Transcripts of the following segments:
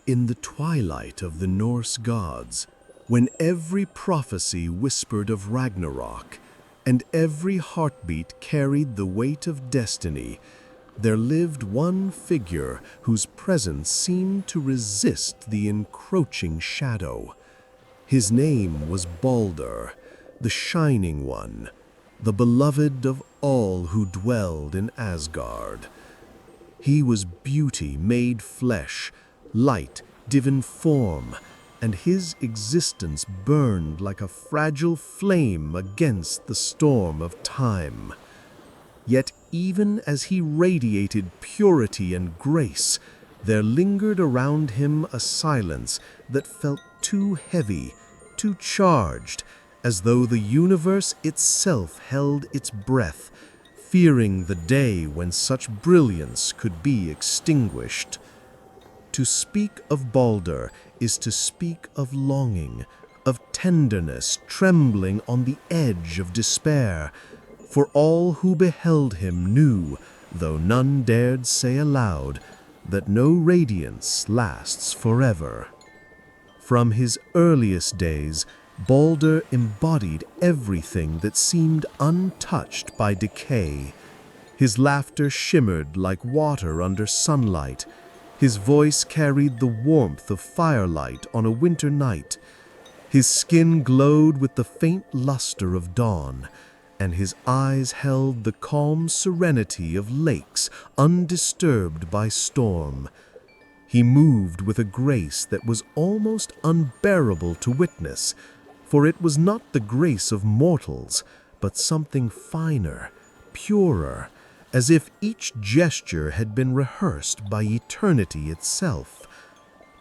In the twilight of the Norse gods, when every prophecy whispered of Ragnarok, and every heartbeat carried the weight of destiny, there lived one figure whose presence seemed to resist the encroaching shadow. His name was Baldur, the Shining One, the beloved of all who dwelled in Asgard. He was beauty made flesh, light given form, and his existence burned like a fragile flame against the storm of time. Yet even as he radiated purity and grace, there lingered around him a silence that felt too heavy, too charged, as though the universe itself held its breath, fearing the day when such brilliance could be extinguished. To speak of Baldur is to speak of longing, of tenderness trembling on the edge of despair, for all who beheld him knew, though none dared say aloud, that no radiance lasts forever. From his earliest days, Baldur embodied everything that seemed untouched by decay. His laughter shimmered like water under sunlight. His voice carried the warmth of firelight on a winter night. His skin glowed with the faint luster of dawn, and his eyes held the calm serenity of lakes undisturbed by storm. He moved with a grace that was almost unbearable to witness, for it was not the grace of mortals, but something finer, purer, as if each gesture had been rehearsed by eternity itself.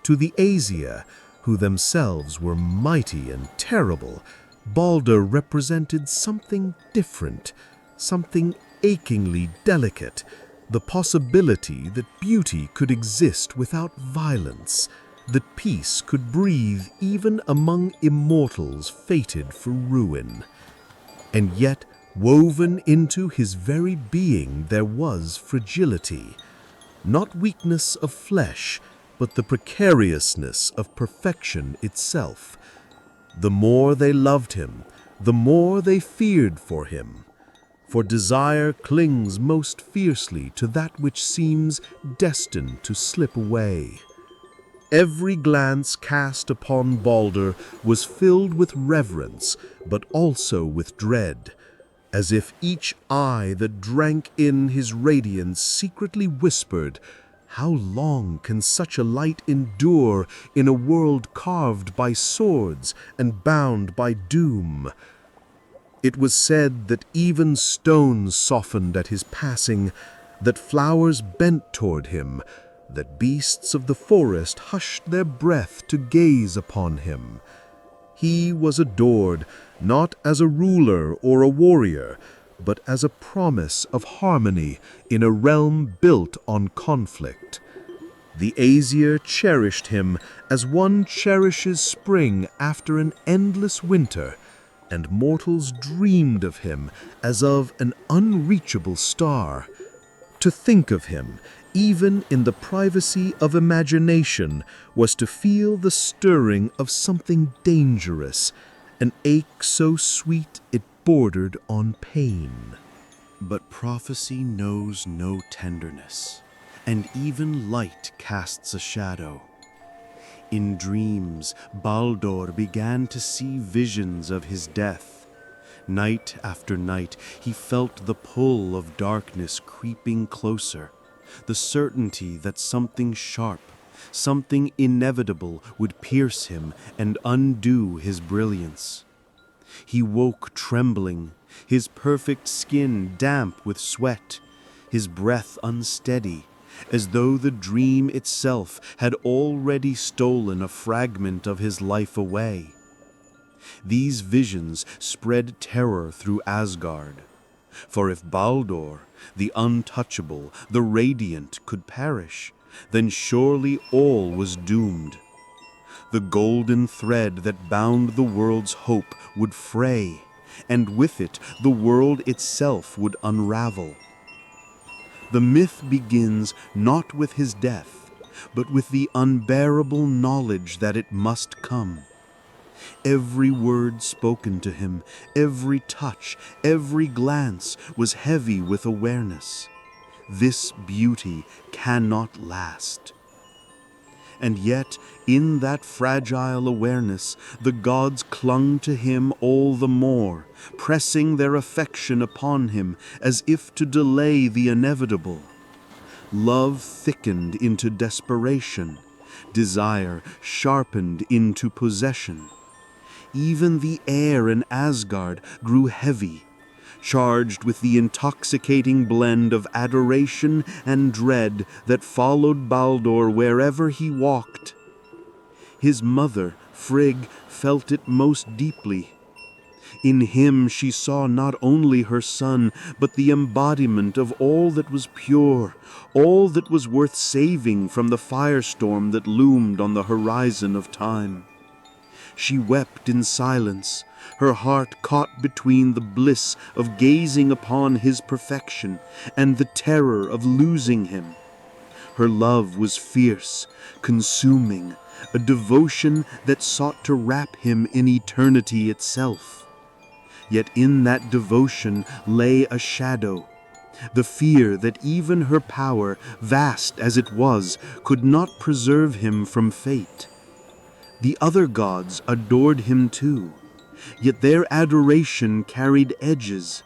To the Aesir, who themselves were mighty and terrible, Baldur represented something different, something achingly delicate, the possibility that beauty could exist without violence, that peace could breathe even among immortals fated for ruin. And yet, woven into his very being there was fragility, not weakness of flesh, but the precariousness of perfection itself. The more they loved him, the more they feared for him. For desire clings most fiercely to that which seems destined to slip away. Every glance cast upon Baldur was filled with reverence, but also with dread, as if each eye that drank in his radiance secretly whispered, "How long can such a light endure in a world carved by swords and bound by doom?" It was said that even stones softened at his passing, that flowers bent toward him, that beasts of the forest hushed their breath to gaze upon him. He was adored not as a ruler or a warrior, but as a promise of harmony in a realm built on conflict. The Aesir cherished him as one cherishes spring after an endless winter, and mortals dreamed of him as of an unreachable star. To think of him, even in the privacy of imagination, was to feel the stirring of something dangerous, an ache so sweet it bordered on pain. But prophecy knows no tenderness, and even light casts a shadow. In dreams, Baldur began to see visions of his death. Night after night, he felt the pull of darkness creeping closer, the certainty that something sharp, something inevitable would pierce him and undo his brilliance. He woke trembling, his perfect skin damp with sweat, his breath unsteady, as though the dream itself had already stolen a fragment of his life away. These visions spread terror through Asgard, for if Baldur, the untouchable, the radiant, could perish, then surely all was doomed. The golden thread that bound the world's hope would fray, and with it the world itself would unravel. The myth begins not with his death, but with the unbearable knowledge that it must come. Every word spoken to him, every touch, every glance was heavy with awareness. This beauty cannot last. And yet, in that fragile awareness, the gods clung to him all the more, pressing their affection upon him as if to delay the inevitable. Love thickened into desperation, desire sharpened into possession. Even the air in Asgard grew heavy, charged with the intoxicating blend of adoration and dread that followed Baldur wherever he walked. His mother, Frigg, felt it most deeply. In him she saw not only her son, but the embodiment of all that was pure, all that was worth saving from the firestorm that loomed on the horizon of time. She wept in silence, her heart caught between the bliss of gazing upon his perfection and the terror of losing him. Her love was fierce, consuming, a devotion that sought to wrap him in eternity itself. Yet in that devotion lay a shadow, the fear that even her power, vast as it was, could not preserve him from fate. The other gods adored him too, yet their adoration carried edges.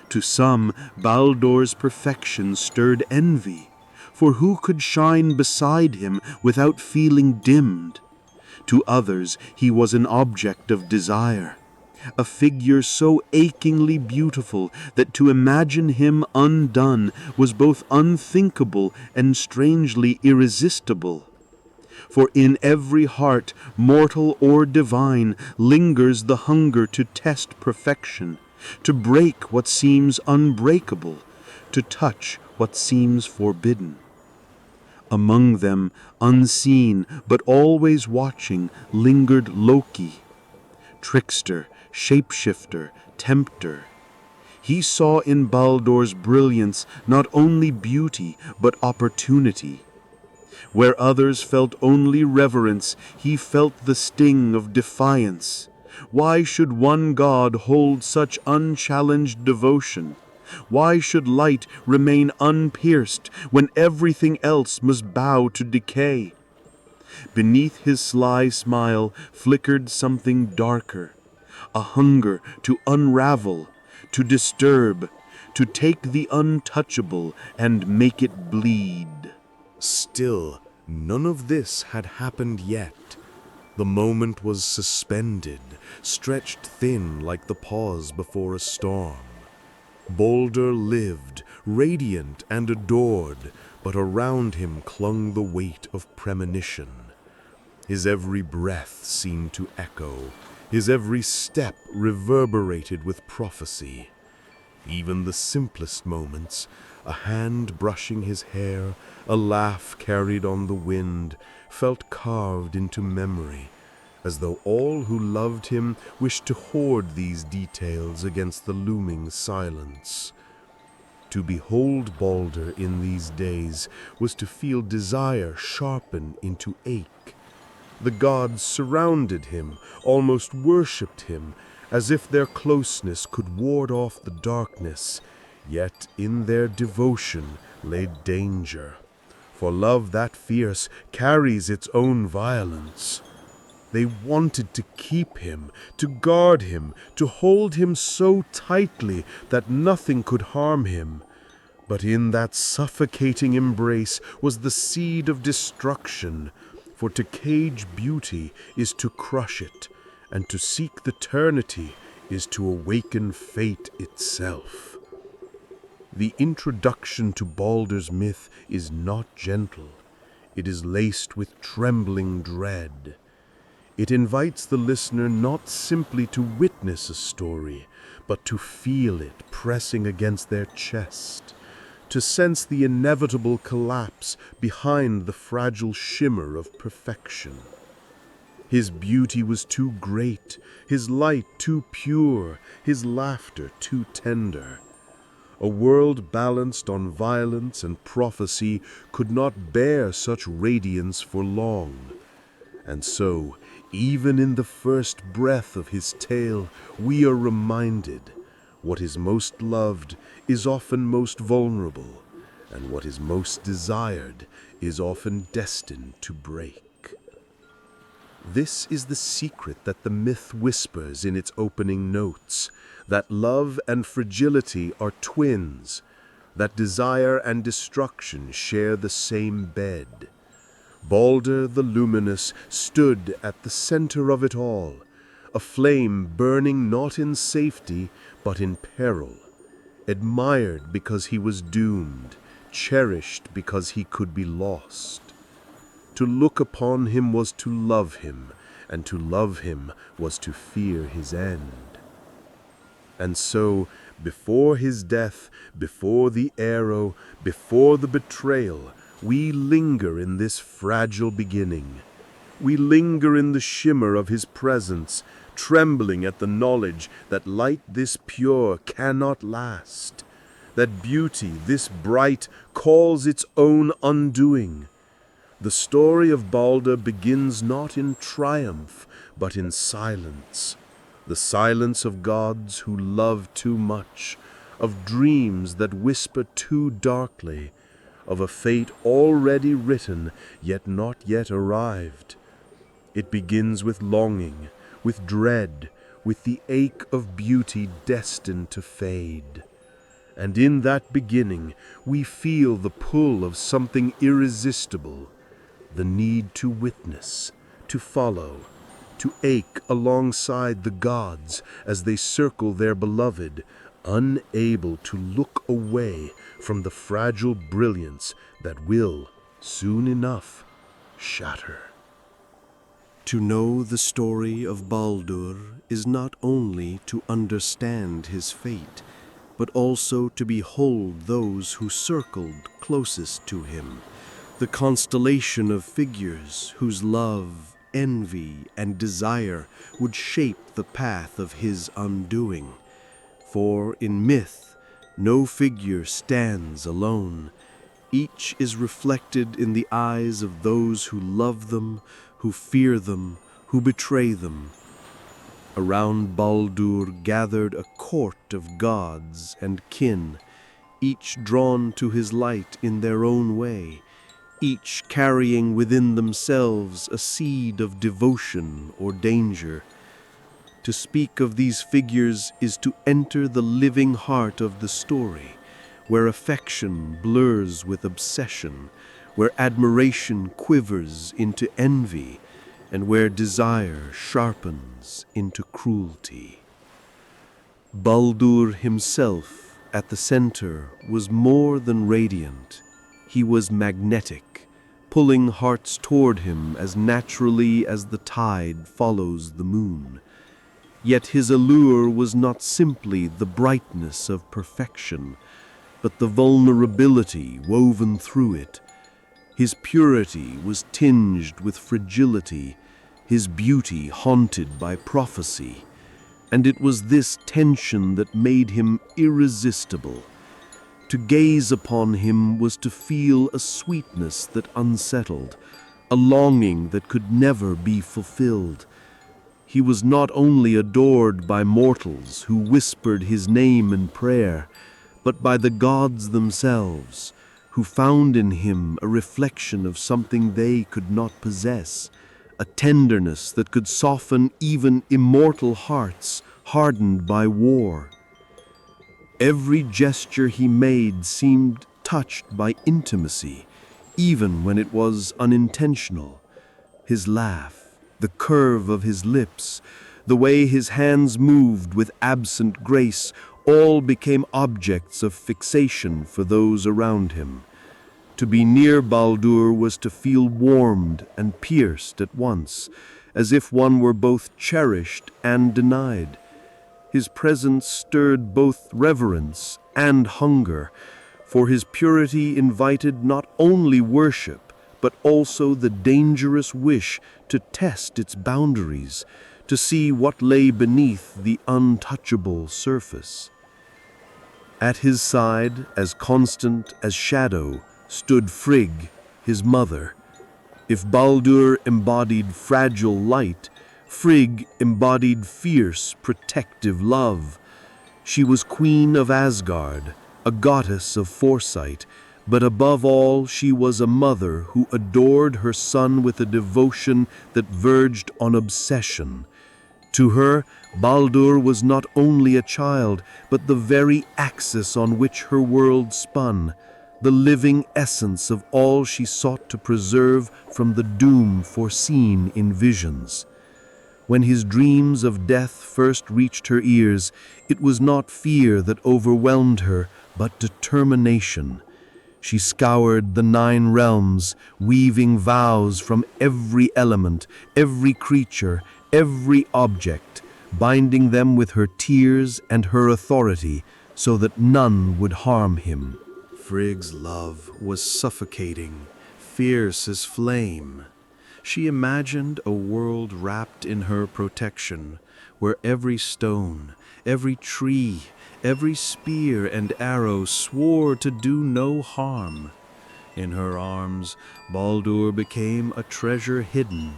To some, Baldur's perfection stirred envy, for who could shine beside him without feeling dimmed? To others, he was an object of desire, a figure so achingly beautiful that to imagine him undone was both unthinkable and strangely irresistible. For in every heart, mortal or divine, lingers the hunger to test perfection, to break what seems unbreakable, to touch what seems forbidden. Among them, unseen but always watching, lingered Loki, trickster, shapeshifter, tempter. He saw in Baldur's brilliance not only beauty but opportunity. Where others felt only reverence, he felt the sting of defiance. Why should one god hold such unchallenged devotion? Why should light remain unpierced when everything else must bow to decay? Beneath his sly smile flickered something darker, a hunger to unravel, to disturb, to take the untouchable and make it bleed. Still, none of this had happened yet. The moment was suspended, stretched thin like the pause before a storm. Baldur lived, radiant and adored, but around him clung the weight of premonition. His every breath seemed to echo, his every step reverberated with prophecy. Even the simplest moments, a hand brushing his hair, a laugh carried on the wind, felt carved into memory, as though all who loved him wished to hoard these details against the looming silence. To behold Baldur in these days was to feel desire sharpen into ache. The gods surrounded him, almost worshipped him, as if their closeness could ward off the darkness, yet in their devotion lay danger. For love that fierce carries its own violence. They wanted to keep him, to guard him, to hold him so tightly that nothing could harm him. But in that suffocating embrace was the seed of destruction, for to cage beauty is to crush it, and to seek the eternity is to awaken fate itself. The introduction to Baldur's myth is not gentle. It is laced with trembling dread. It invites the listener not simply to witness a story, but to feel it pressing against their chest, to sense the inevitable collapse behind the fragile shimmer of perfection. His beauty was too great, his light too pure, his laughter too tender. A world balanced on violence and prophecy could not bear such radiance for long. And so, even in the first breath of his tale, we are reminded what is most loved is often most vulnerable, and what is most desired is often destined to break. This is the secret that the myth whispers in its opening notes, that love and fragility are twins, that desire and destruction share the same bed. Baldur the Luminous stood at the center of it all, a flame burning not in safety but in peril, admired because he was doomed, cherished because he could be lost. To look upon him was to love him, and to love him was to fear his end. And so, before his death, before the arrow, before the betrayal, we linger in this fragile beginning. We linger in the shimmer of his presence, trembling at the knowledge that light this pure cannot last, that beauty this bright calls its own undoing. The story of Baldur begins not in triumph, but in silence. The silence of gods who love too much, of dreams that whisper too darkly, of a fate already written, yet not yet arrived. It begins with longing, with dread, with the ache of beauty destined to fade. And in that beginning, we feel the pull of something irresistible, the need to witness, to follow, to ache alongside the gods as they circle their beloved, unable to look away from the fragile brilliance that will, soon enough, shatter. To know the story of Baldur is not only to understand his fate, but also to behold those who circled closest to him, the constellation of figures whose love, envy, and desire would shape the path of his undoing. For in myth, no figure stands alone. Each is reflected in the eyes of those who love them, who fear them, who betray them. Around Baldur gathered a court of gods and kin, each drawn to his light in their own way, each carrying within themselves a seed of devotion or danger. To speak of these figures is to enter the living heart of the story, where affection blurs with obsession, where admiration quivers into envy, and where desire sharpens into cruelty. Baldur himself, at the center, was more than radiant. He was magnetic, pulling hearts toward him as naturally as the tide follows the moon. Yet his allure was not simply the brightness of perfection, but the vulnerability woven through it. His purity was tinged with fragility, his beauty haunted by prophecy, and it was this tension that made him irresistible. To gaze upon him was to feel a sweetness that unsettled, a longing that could never be fulfilled. He was not only adored by mortals who whispered his name in prayer, but by the gods themselves, who found in him a reflection of something they could not possess, a tenderness that could soften even immortal hearts hardened by war. Every gesture he made seemed touched by intimacy, even when it was unintentional. His laugh, the curve of his lips, the way his hands moved with absent grace, all became objects of fixation for those around him. To be near Baldur was to feel warmed and pierced at once, as if one were both cherished and denied. His presence stirred both reverence and hunger, for his purity invited not only worship, but also the dangerous wish to test its boundaries, to see what lay beneath the untouchable surface. At his side, as constant as shadow, stood Frigg, his mother. If Baldur embodied fragile light, Frigg embodied fierce, protective love. She was queen of Asgard, a goddess of foresight, but above all she was a mother who adored her son with a devotion that verged on obsession. To her, Baldur was not only a child, but the very axis on which her world spun, the living essence of all she sought to preserve from the doom foreseen in visions. When his dreams of death first reached her ears, it was not fear that overwhelmed her, but determination. She scoured the 9 realms, weaving vows from every element, every creature, every object, binding them with her tears and her authority, so that none would harm him. Frigg's love was suffocating, fierce as flame. She imagined a world wrapped in her protection, where every stone, every tree, every spear and arrow swore to do no harm. In her arms, Baldur became a treasure hidden,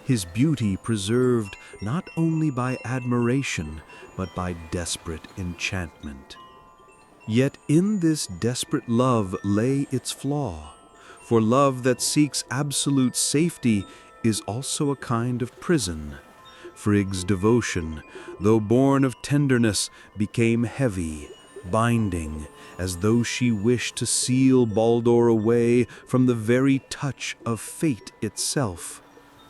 his beauty preserved not only by admiration, but by desperate enchantment. Yet in this desperate love lay its flaw, for love that seeks absolute safety is also a kind of prison. Frigg's devotion, though born of tenderness, became heavy, binding, as though she wished to seal Baldur away from the very touch of fate itself.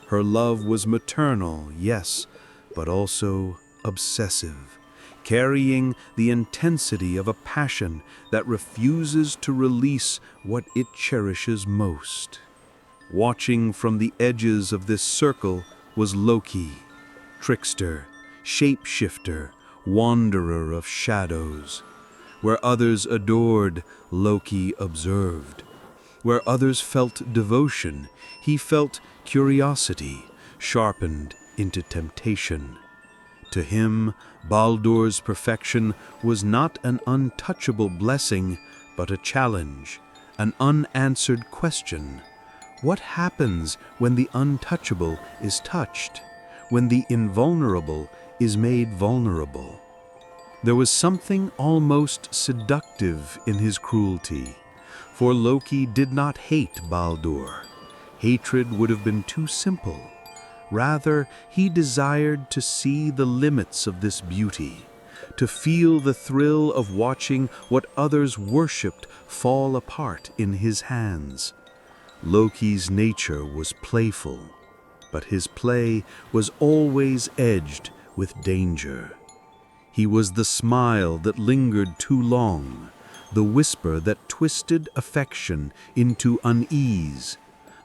Her love was maternal, yes, but also obsessive, carrying the intensity of a passion that refuses to release what it cherishes most. Watching from the edges of this circle was Loki, trickster, shapeshifter, wanderer of shadows. Where others adored, Loki observed. Where others felt devotion, he felt curiosity, sharpened into temptation. To him, Baldur's perfection was not an untouchable blessing, but a challenge, an unanswered question. What happens when the untouchable is touched, when the invulnerable is made vulnerable? There was something almost seductive in his cruelty, for Loki did not hate Baldur. Hatred would have been too simple. Rather, he desired to see the limits of this beauty, to feel the thrill of watching what others worshipped fall apart in his hands. Loki's nature was playful, but his play was always edged with danger. He was the smile that lingered too long, the whisper that twisted affection into unease,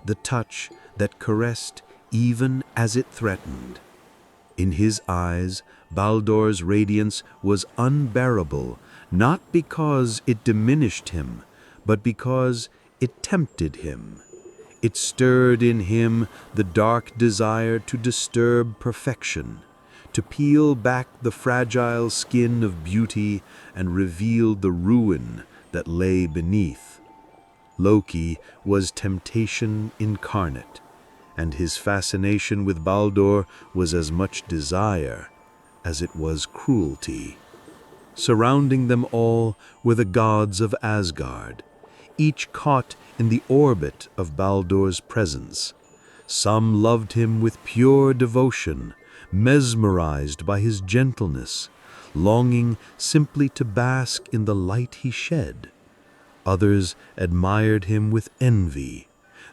the touch that caressed even as it threatened. In his eyes, Baldur's radiance was unbearable, not because it diminished him, but because it tempted him. It stirred in him the dark desire to disturb perfection, to peel back the fragile skin of beauty and reveal the ruin that lay beneath. Loki was temptation incarnate, and his fascination with Baldur was as much desire as it was cruelty. Surrounding them all were the gods of Asgard, each caught in the orbit of Baldur's presence. Some loved him with pure devotion, mesmerized by his gentleness, longing simply to bask in the light he shed. Others admired him with envy,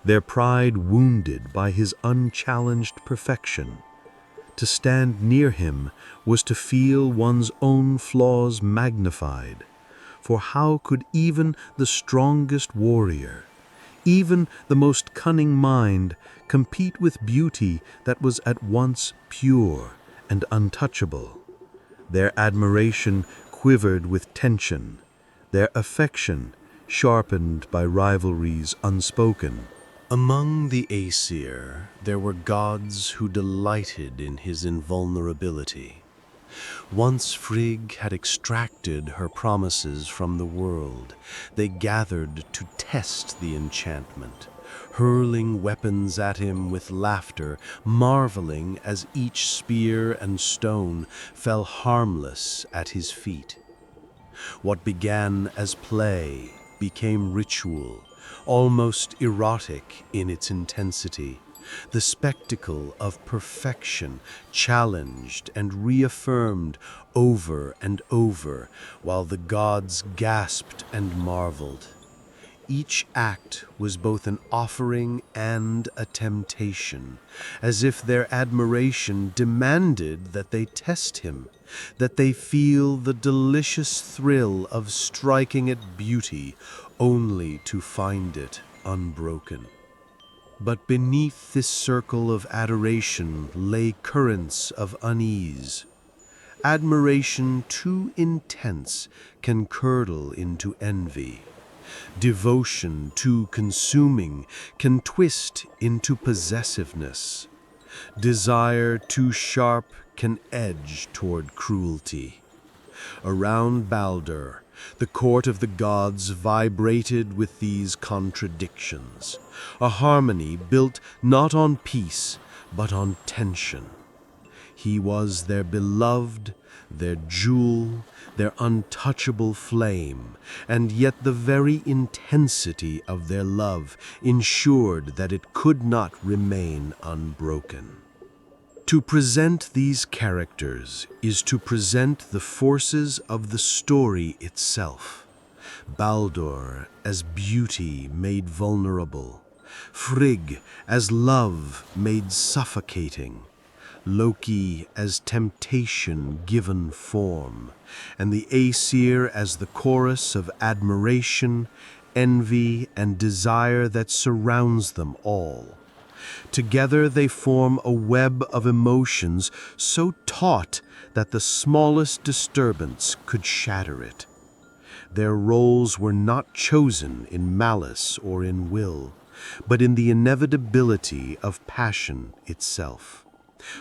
their pride wounded by his unchallenged perfection. To stand near him was to feel one's own flaws magnified, for how could even the strongest warrior, even the most cunning mind, compete with beauty that was at once pure and untouchable? Their admiration quivered with tension, their affection sharpened by rivalries unspoken. Among the Aesir, there were gods who delighted in his invulnerability. Once Frigg had extracted her promises from the world, they gathered to test the enchantment, hurling weapons at him with laughter, marveling as each spear and stone fell harmless at his feet. What began as play became ritual, almost erotic in its intensity. The spectacle of perfection challenged and reaffirmed over and over, while the gods gasped and marveled. Each act was both an offering and a temptation, as if their admiration demanded that they test him, that they feel the delicious thrill of striking at beauty only to find it unbroken. But beneath this circle of adoration lay currents of unease. Admiration too intense can curdle into envy. Devotion too consuming can twist into possessiveness. Desire too sharp can edge toward cruelty. Around Baldur, the court of the gods vibrated with these contradictions, a harmony built not on peace, but on tension. He was their beloved, their jewel, their untouchable flame, and yet the very intensity of their love ensured that it could not remain unbroken. To present these characters is to present the forces of the story itself. Baldur as beauty made vulnerable, Frigg as love made suffocating, Loki as temptation given form, and the Aesir as the chorus of admiration, envy, and desire that surrounds them all. Together they form a web of emotions so taut that the smallest disturbance could shatter it. Their roles were not chosen in malice or in will, but in the inevitability of passion itself.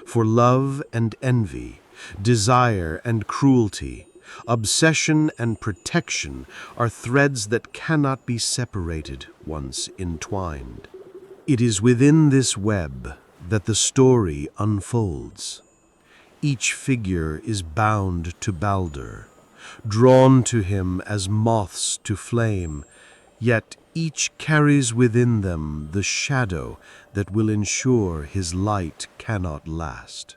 For love and envy, desire and cruelty, obsession and protection are threads that cannot be separated once entwined. It is within this web that the story unfolds. Each figure is bound to Baldur, drawn to him as moths to flame, yet each carries within them the shadow that will ensure his light cannot last.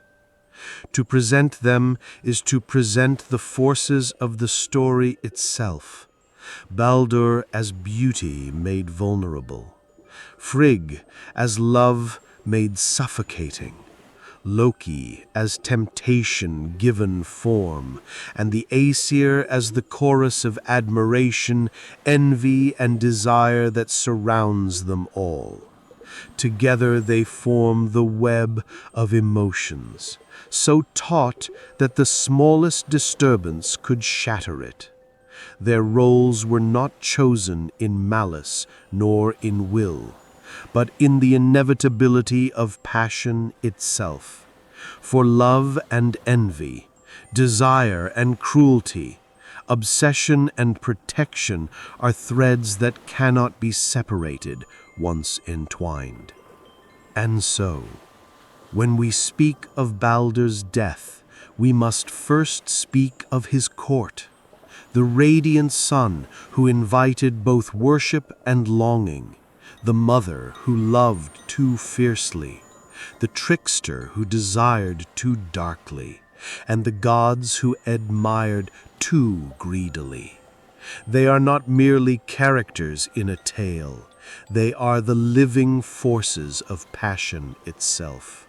To present them is to present the forces of the story itself. Baldur as beauty made vulnerable, Frigg as love made suffocating, Loki as temptation given form, and the Aesir as the chorus of admiration, envy, and desire that surrounds them all. Together they form the web of emotions, so taut that the smallest disturbance could shatter it. Their roles were not chosen in malice nor in will, but in the inevitability of passion itself. For love and envy, desire and cruelty, obsession and protection are threads that cannot be separated once entwined. And so, when we speak of Baldur's death, we must first speak of his court, the radiant sun who invited both worship and longing, the mother who loved too fiercely, the trickster who desired too darkly, and the gods who admired too greedily. They are not merely characters in a tale, they are the living forces of passion itself.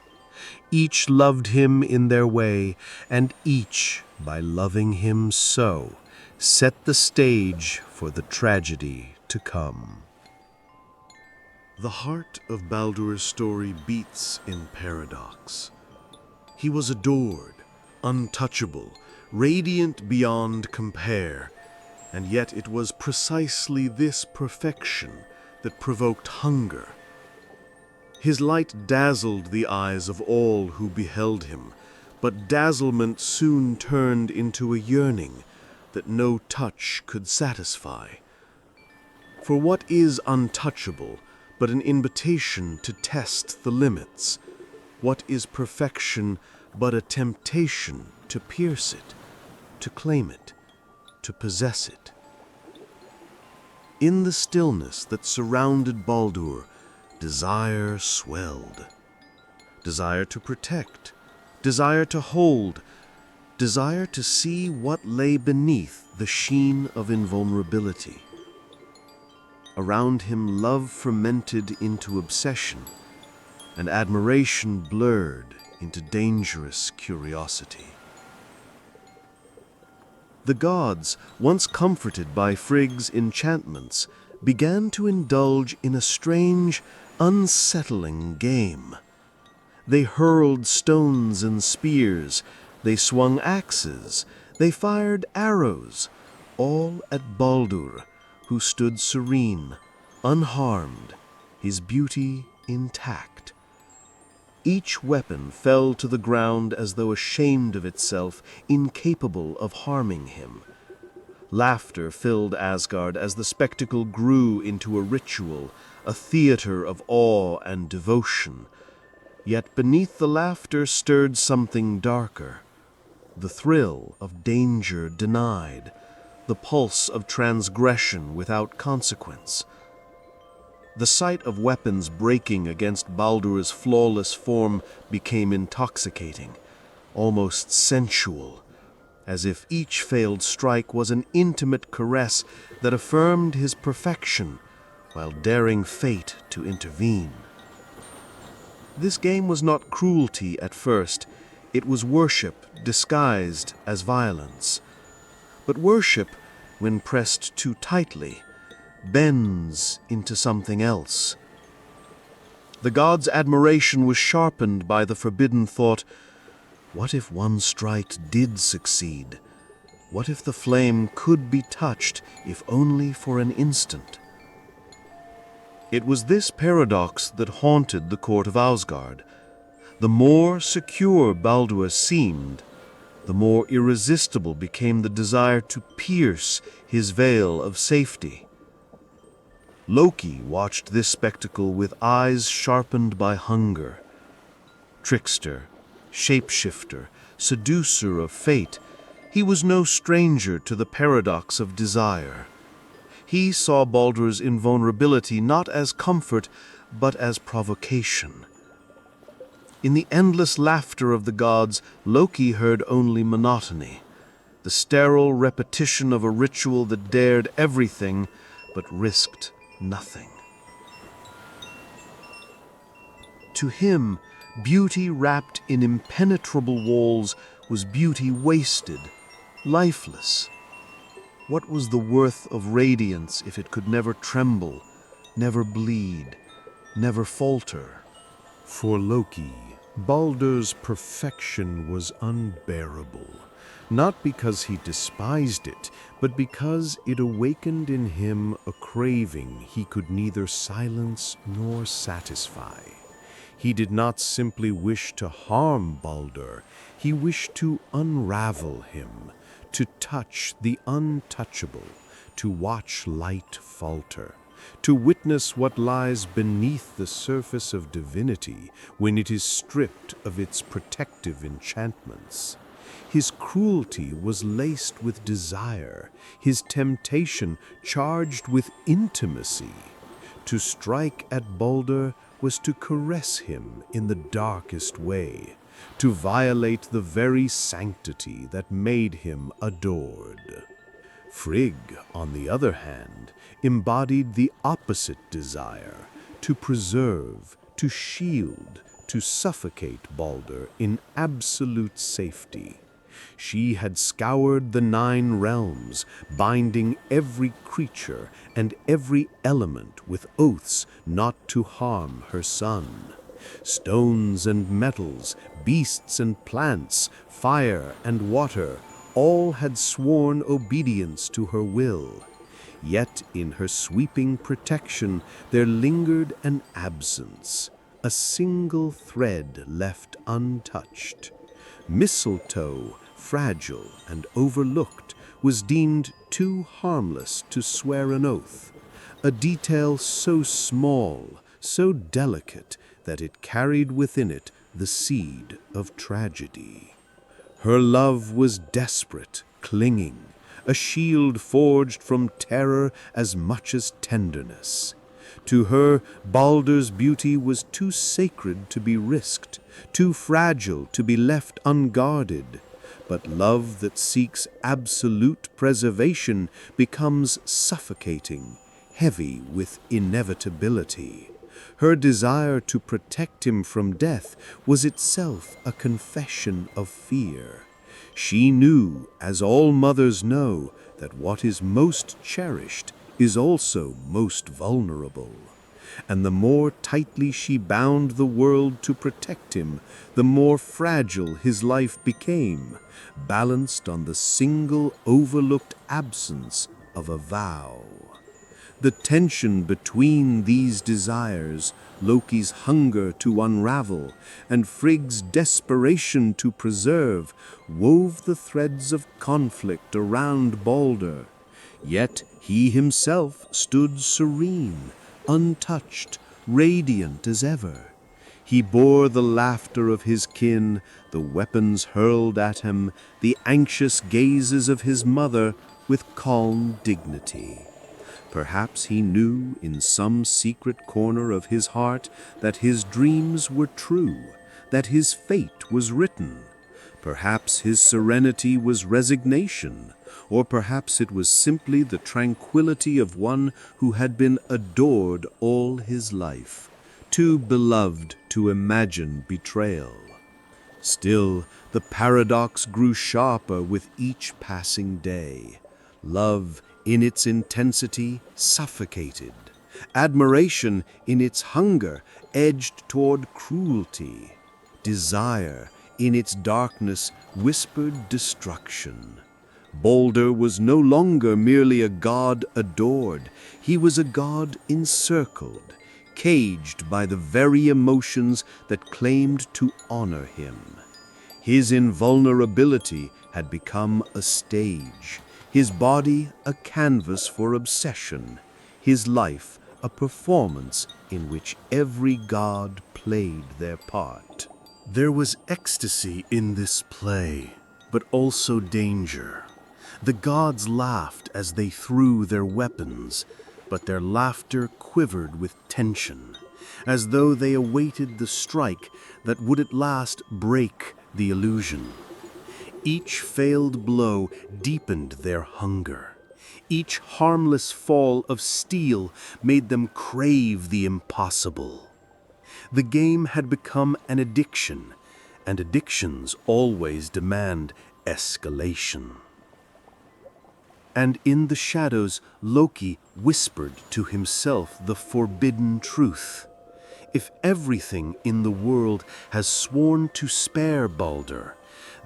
Each loved him in their way, and each, by loving him so, set the stage for the tragedy to come. The heart of Baldur's story beats in paradox. He was adored, untouchable, radiant beyond compare, and yet it was precisely this perfection that provoked hunger. His light dazzled the eyes of all who beheld him, But dazzlement soon turned into a yearning that no touch could satisfy. For what is untouchable but an invitation to test the limits? What is perfection but a temptation to pierce it, to claim it, to possess it? In the stillness that surrounded Baldur, desire swelled. Desire to protect, desire to hold, desire to see what lay beneath the sheen of invulnerability. Around him, love fermented into obsession, and admiration blurred into dangerous curiosity. The gods, once comforted by Frigg's enchantments, began to indulge in a strange, unsettling game. They hurled stones and spears, they swung axes, they fired arrows, all at Baldur, who stood serene, unharmed, his beauty intact. Each weapon fell to the ground as though ashamed of itself, incapable of harming him. Laughter filled Asgard as the spectacle grew into a ritual, a theater of awe and devotion. Yet beneath the laughter stirred something darker, the thrill of danger denied, the pulse of transgression without consequence. The sight of weapons breaking against Baldur's flawless form became intoxicating, almost sensual, as if each failed strike was an intimate caress that affirmed his perfection while daring fate to intervene. This game was not cruelty at first, it was worship disguised as violence. But worship, when pressed too tightly, bends into something else. The god's admiration was sharpened by the forbidden thought, what if one strike did succeed? What if the flame could be touched, if only for an instant? It was this paradox that haunted the court of Asgard. The more secure Baldur seemed, the more irresistible became the desire to pierce his veil of safety. Loki watched this spectacle with eyes sharpened by hunger. Trickster, shapeshifter, seducer of fate, he was no stranger to the paradox of desire. He saw Baldur's invulnerability not as comfort, but as provocation. In the endless laughter of the gods, Loki heard only monotony, the sterile repetition of a ritual that dared everything but risked nothing. To him, beauty wrapped in impenetrable walls was beauty wasted, lifeless. What was the worth of radiance if it could never tremble, never bleed, never falter? For Loki, Baldur's perfection was unbearable, not because he despised it, but because it awakened in him a craving he could neither silence nor satisfy. He did not simply wish to harm Baldur, he wished to unravel him, to touch the untouchable, to watch light falter, to witness what lies beneath the surface of divinity when it is stripped of its protective enchantments. His cruelty was laced with desire, his temptation charged with intimacy. To strike at Baldur was to caress him in the darkest way, to violate the very sanctity that made him adored. Frigg, on the other hand, embodied the opposite desire, to preserve, to shield, to suffocate Baldur in absolute safety. She had scoured the 9 realms, binding every creature and every element with oaths not to harm her son. Stones and metals, beasts and plants, fire and water, all had sworn obedience to her will. Yet in her sweeping protection there lingered an absence, a single thread left untouched. Mistletoe, fragile and overlooked, was deemed too harmless to swear an oath, a detail so small, so delicate, that it carried within it the seed of tragedy. Her love was desperate, clinging, a shield forged from terror as much as tenderness. To her, Baldur's beauty was too sacred to be risked, too fragile to be left unguarded. But love that seeks absolute preservation becomes suffocating, heavy with inevitability. Her desire to protect him from death was itself a confession of fear. She knew, as all mothers know, that what is most cherished is also most vulnerable. And the more tightly she bound the world to protect him, the more fragile his life became, balanced on the single overlooked absence of a vow. The tension between these desires, Loki's hunger to unravel, and Frigg's desperation to preserve, wove the threads of conflict around Baldur. Yet he himself stood serene, untouched, radiant as ever. He bore the laughter of his kin, the weapons hurled at him, the anxious gazes of his mother with calm dignity. Perhaps he knew in some secret corner of his heart that his dreams were true, that his fate was written. Perhaps his serenity was resignation, or perhaps it was simply the tranquility of one who had been adored all his life, too beloved to imagine betrayal. Still, the paradox grew sharper with each passing day. Love, in its intensity, suffocated. Admiration, in its hunger, edged toward cruelty. Desire, in its darkness, whispered destruction. Baldur was no longer merely a god adored. He was a god encircled, caged by the very emotions that claimed to honor him. His invulnerability had become a stage, his body a canvas for obsession, his life a performance in which every god played their part. There was ecstasy in this play, but also danger. The gods laughed as they threw their weapons, but their laughter quivered with tension, as though they awaited the strike that would at last break the illusion. Each failed blow deepened their hunger. Each harmless fall of steel made them crave the impossible. The game had become an addiction, and addictions always demand escalation. And in the shadows, Loki whispered to himself the forbidden truth. If everything in the world has sworn to spare Baldur,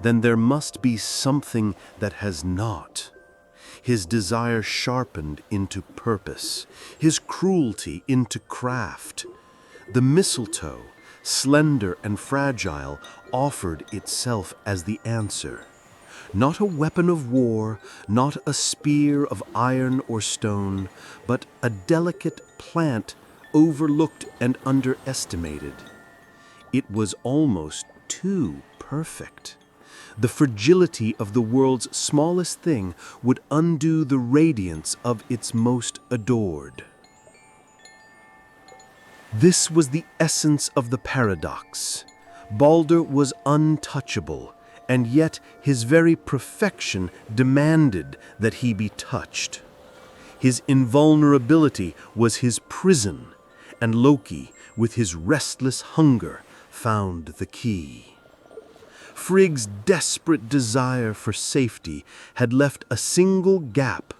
then there must be something that has not. His desire sharpened into purpose, his cruelty into craft. The mistletoe, slender and fragile, offered itself as the answer. Not a weapon of war, not a spear of iron or stone, but a delicate plant overlooked and underestimated. It was almost too perfect. The fragility of the world's smallest thing would undo the radiance of its most adored. This was the essence of the paradox. Baldur was untouchable, and yet his very perfection demanded that he be touched. His invulnerability was his prison, and Loki, with his restless hunger, found the key. Frigg's desperate desire for safety had left a single gap,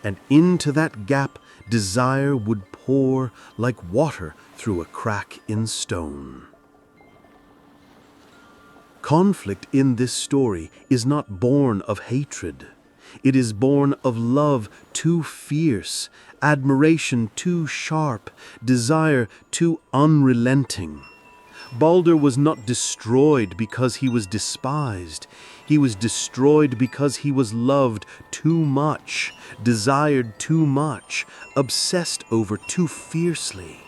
and into that gap desire would pour like water through a crack in stone. Conflict in this story is not born of hatred. It is born of love too fierce, admiration too sharp, desire too unrelenting. Baldur was not destroyed because he was despised. He was destroyed because he was loved too much, desired too much, obsessed over too fiercely.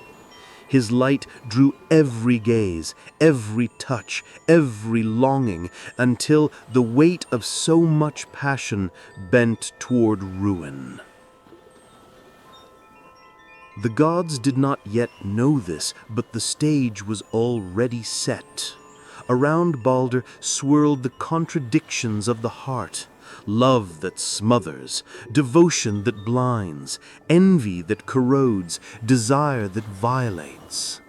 His light drew every gaze, every touch, every longing, until the weight of so much passion bent toward ruin. The gods did not yet know this, but the stage was already set. Around Baldur swirled the contradictions of the heart: love that smothers, devotion that blinds, envy that corrodes, desire that violates.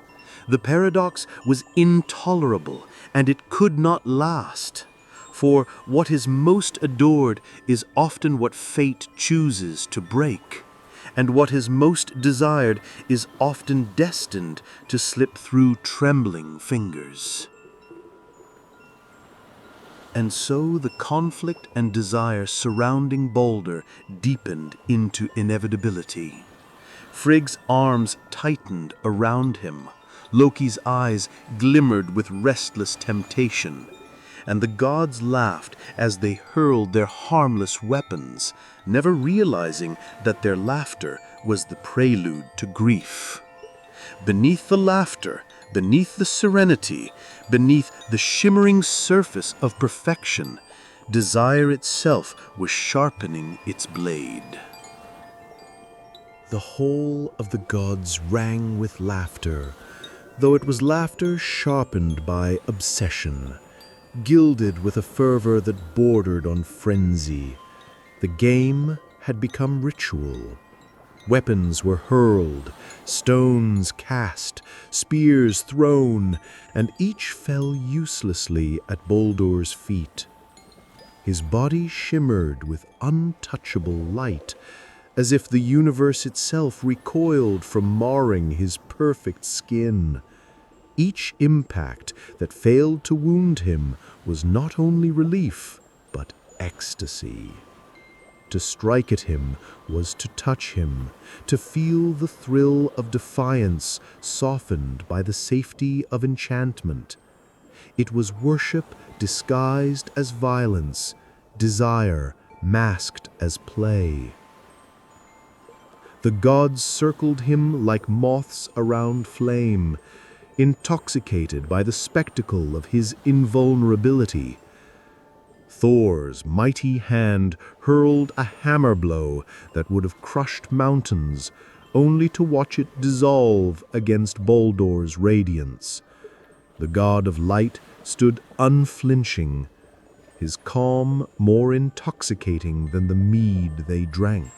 The paradox was intolerable, and it could not last. For what is most adored is often what fate chooses to break, and what is most desired is often destined to slip through trembling fingers. And so the conflict and desire surrounding Baldur deepened into inevitability. Frigg's arms tightened around him. Loki's eyes glimmered with restless temptation. And the gods laughed as they hurled their harmless weapons, never realizing that their laughter was the prelude to grief. Beneath the laughter, beneath the serenity, beneath the shimmering surface of perfection, desire itself was sharpening its blade. The whole of the gods rang with laughter, though it was laughter sharpened by obsession, gilded with a fervor that bordered on frenzy. The game had become ritual. Weapons were hurled, stones cast, spears thrown, and each fell uselessly at Baldur's feet. His body shimmered with untouchable light, as if the universe itself recoiled from marring his perfect skin. Each impact that failed to wound him was not only relief, but ecstasy. To strike at him was to touch him, to feel the thrill of defiance softened by the safety of enchantment. It was worship disguised as violence, desire masked as play. The gods circled him like moths around flame, intoxicated by the spectacle of his invulnerability. Thor's mighty hand hurled a hammer blow that would have crushed mountains, only to watch it dissolve against Baldur's radiance. The god of light stood unflinching, his calm more intoxicating than the mead they drank.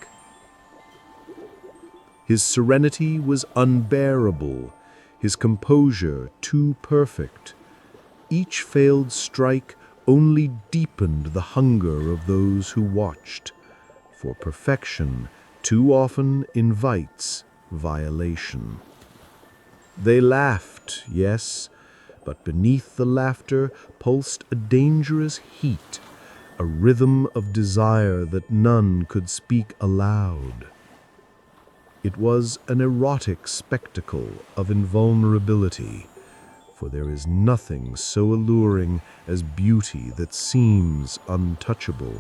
His serenity was unbearable, his composure too perfect. Each failed strike only deepened the hunger of those who watched, for perfection too often invites violation. They laughed, yes, but beneath the laughter pulsed a dangerous heat, a rhythm of desire that none could speak aloud. It was an erotic spectacle of invulnerability, for there is nothing so alluring as beauty that seems untouchable.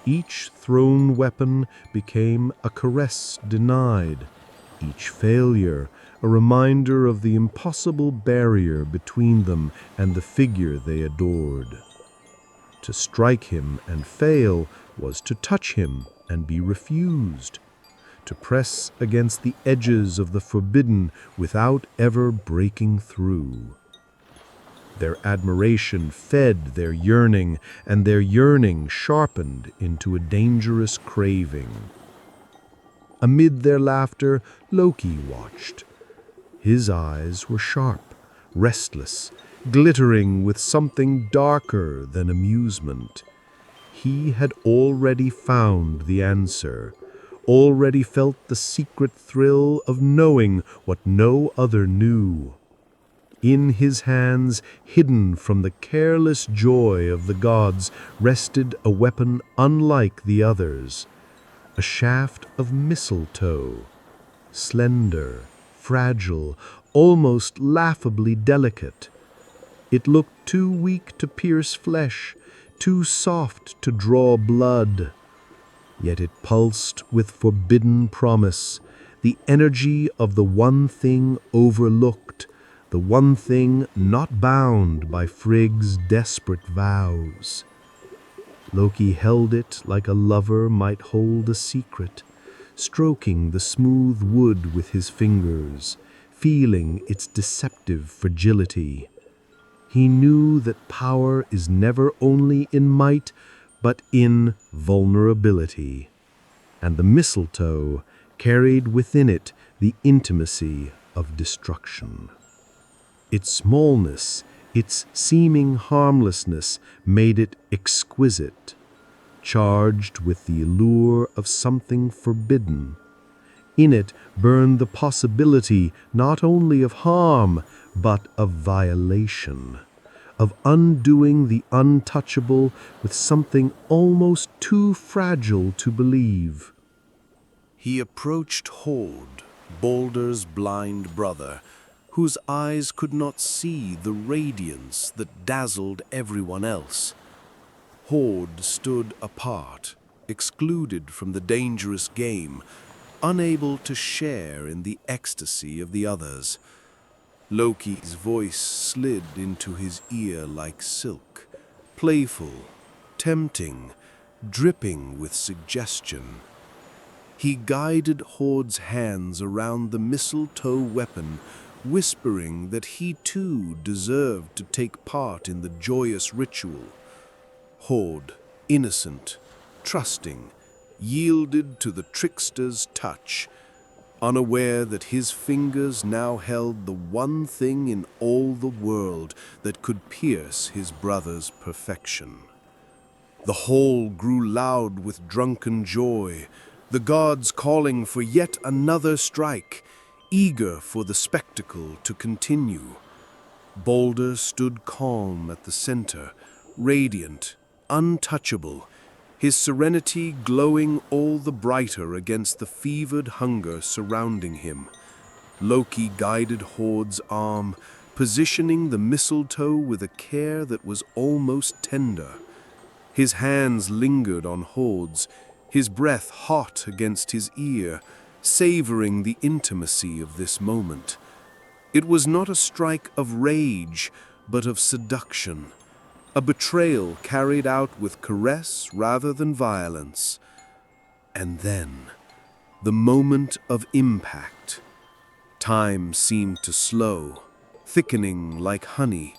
Each thrown weapon became a caress denied, each failure a reminder of the impossible barrier between them and the figure they adored. To strike him and fail was to touch him and be refused, to press against the edges of the forbidden without ever breaking through. Their admiration fed their yearning, and their yearning sharpened into a dangerous craving. Amid their laughter, Loki watched. His eyes were sharp, restless, glittering with something darker than amusement. He had already found the answer, already felt the secret thrill of knowing what no other knew. In his hands, hidden from the careless joy of the gods, rested a weapon unlike the others, a shaft of mistletoe, slender, fragile, almost laughably delicate. It looked too weak to pierce flesh, too soft to draw blood. Yet it pulsed with forbidden promise, the energy of the one thing overlooked, the one thing not bound by Frigg's desperate vows. Loki held it like a lover might hold a secret, stroking the smooth wood with his fingers, feeling its deceptive fragility. He knew that power is never only in might, but in vulnerability. And the mistletoe carried within it the intimacy of destruction. Its smallness, its seeming harmlessness made it exquisite, charged with the allure of something forbidden. In it burned the possibility not only of harm, but of violation, of undoing the untouchable with something almost too fragile to believe. He approached Hord, Baldur's blind brother, whose eyes could not see the radiance that dazzled everyone else. Hord stood apart, excluded from the dangerous game, unable to share in the ecstasy of the others. Loki's voice slid into his ear like silk, playful, tempting, dripping with suggestion. He guided Hord's hands around the mistletoe weapon, whispering that he too deserved to take part in the joyous ritual. Hord, innocent, trusting, yielded to the trickster's touch, unaware that his fingers now held the one thing in all the world that could pierce his brother's perfection. The hall grew loud with drunken joy, the gods calling for yet another strike, eager for the spectacle to continue. Baldur stood calm at the center, radiant, untouchable, his serenity glowing all the brighter against the fevered hunger surrounding him. Loki guided Hord's arm, positioning the mistletoe with a care that was almost tender. His hands lingered on Hord's, his breath hot against his ear, savoring the intimacy of this moment. It was not a strike of rage, but of seduction, a betrayal carried out with caress rather than violence. And then, the moment of impact. Time seemed to slow, thickening like honey.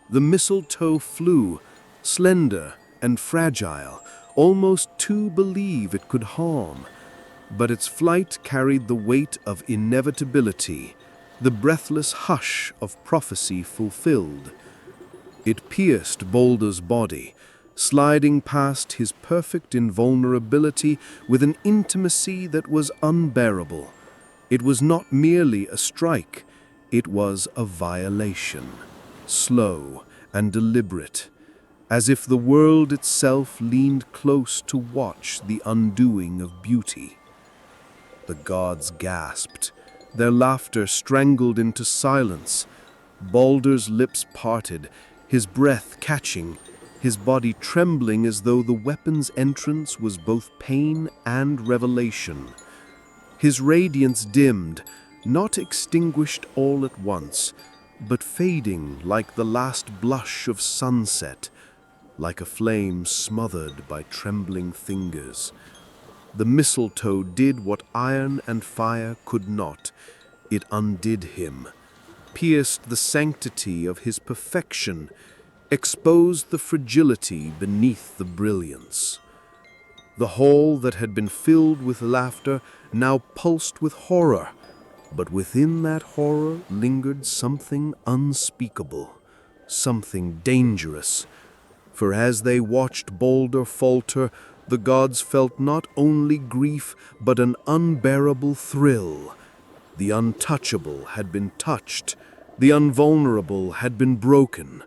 The mistletoe flew, slender and fragile, almost to believe it could harm. But its flight carried the weight of inevitability, the breathless hush of prophecy fulfilled. It pierced Baldur's body, sliding past his perfect invulnerability with an intimacy that was unbearable. It was not merely a strike, it was a violation, slow and deliberate, as if the world itself leaned close to watch the undoing of beauty. The gods gasped, their laughter strangled into silence. Baldur's lips parted, his breath catching, his body trembling as though the weapon's entrance was both pain and revelation. His radiance dimmed, not extinguished all at once, but fading like the last blush of sunset, like a flame smothered by trembling fingers. The mistletoe did what iron and fire could not. It undid him, pierced the sanctity of his perfection, exposed the fragility beneath the brilliance. The hall that had been filled with laughter now pulsed with horror, but within that horror lingered something unspeakable, something dangerous. For as they watched Baldur falter, the gods felt not only grief, but an unbearable thrill. The untouchable had been touched, the invulnerable had been broken.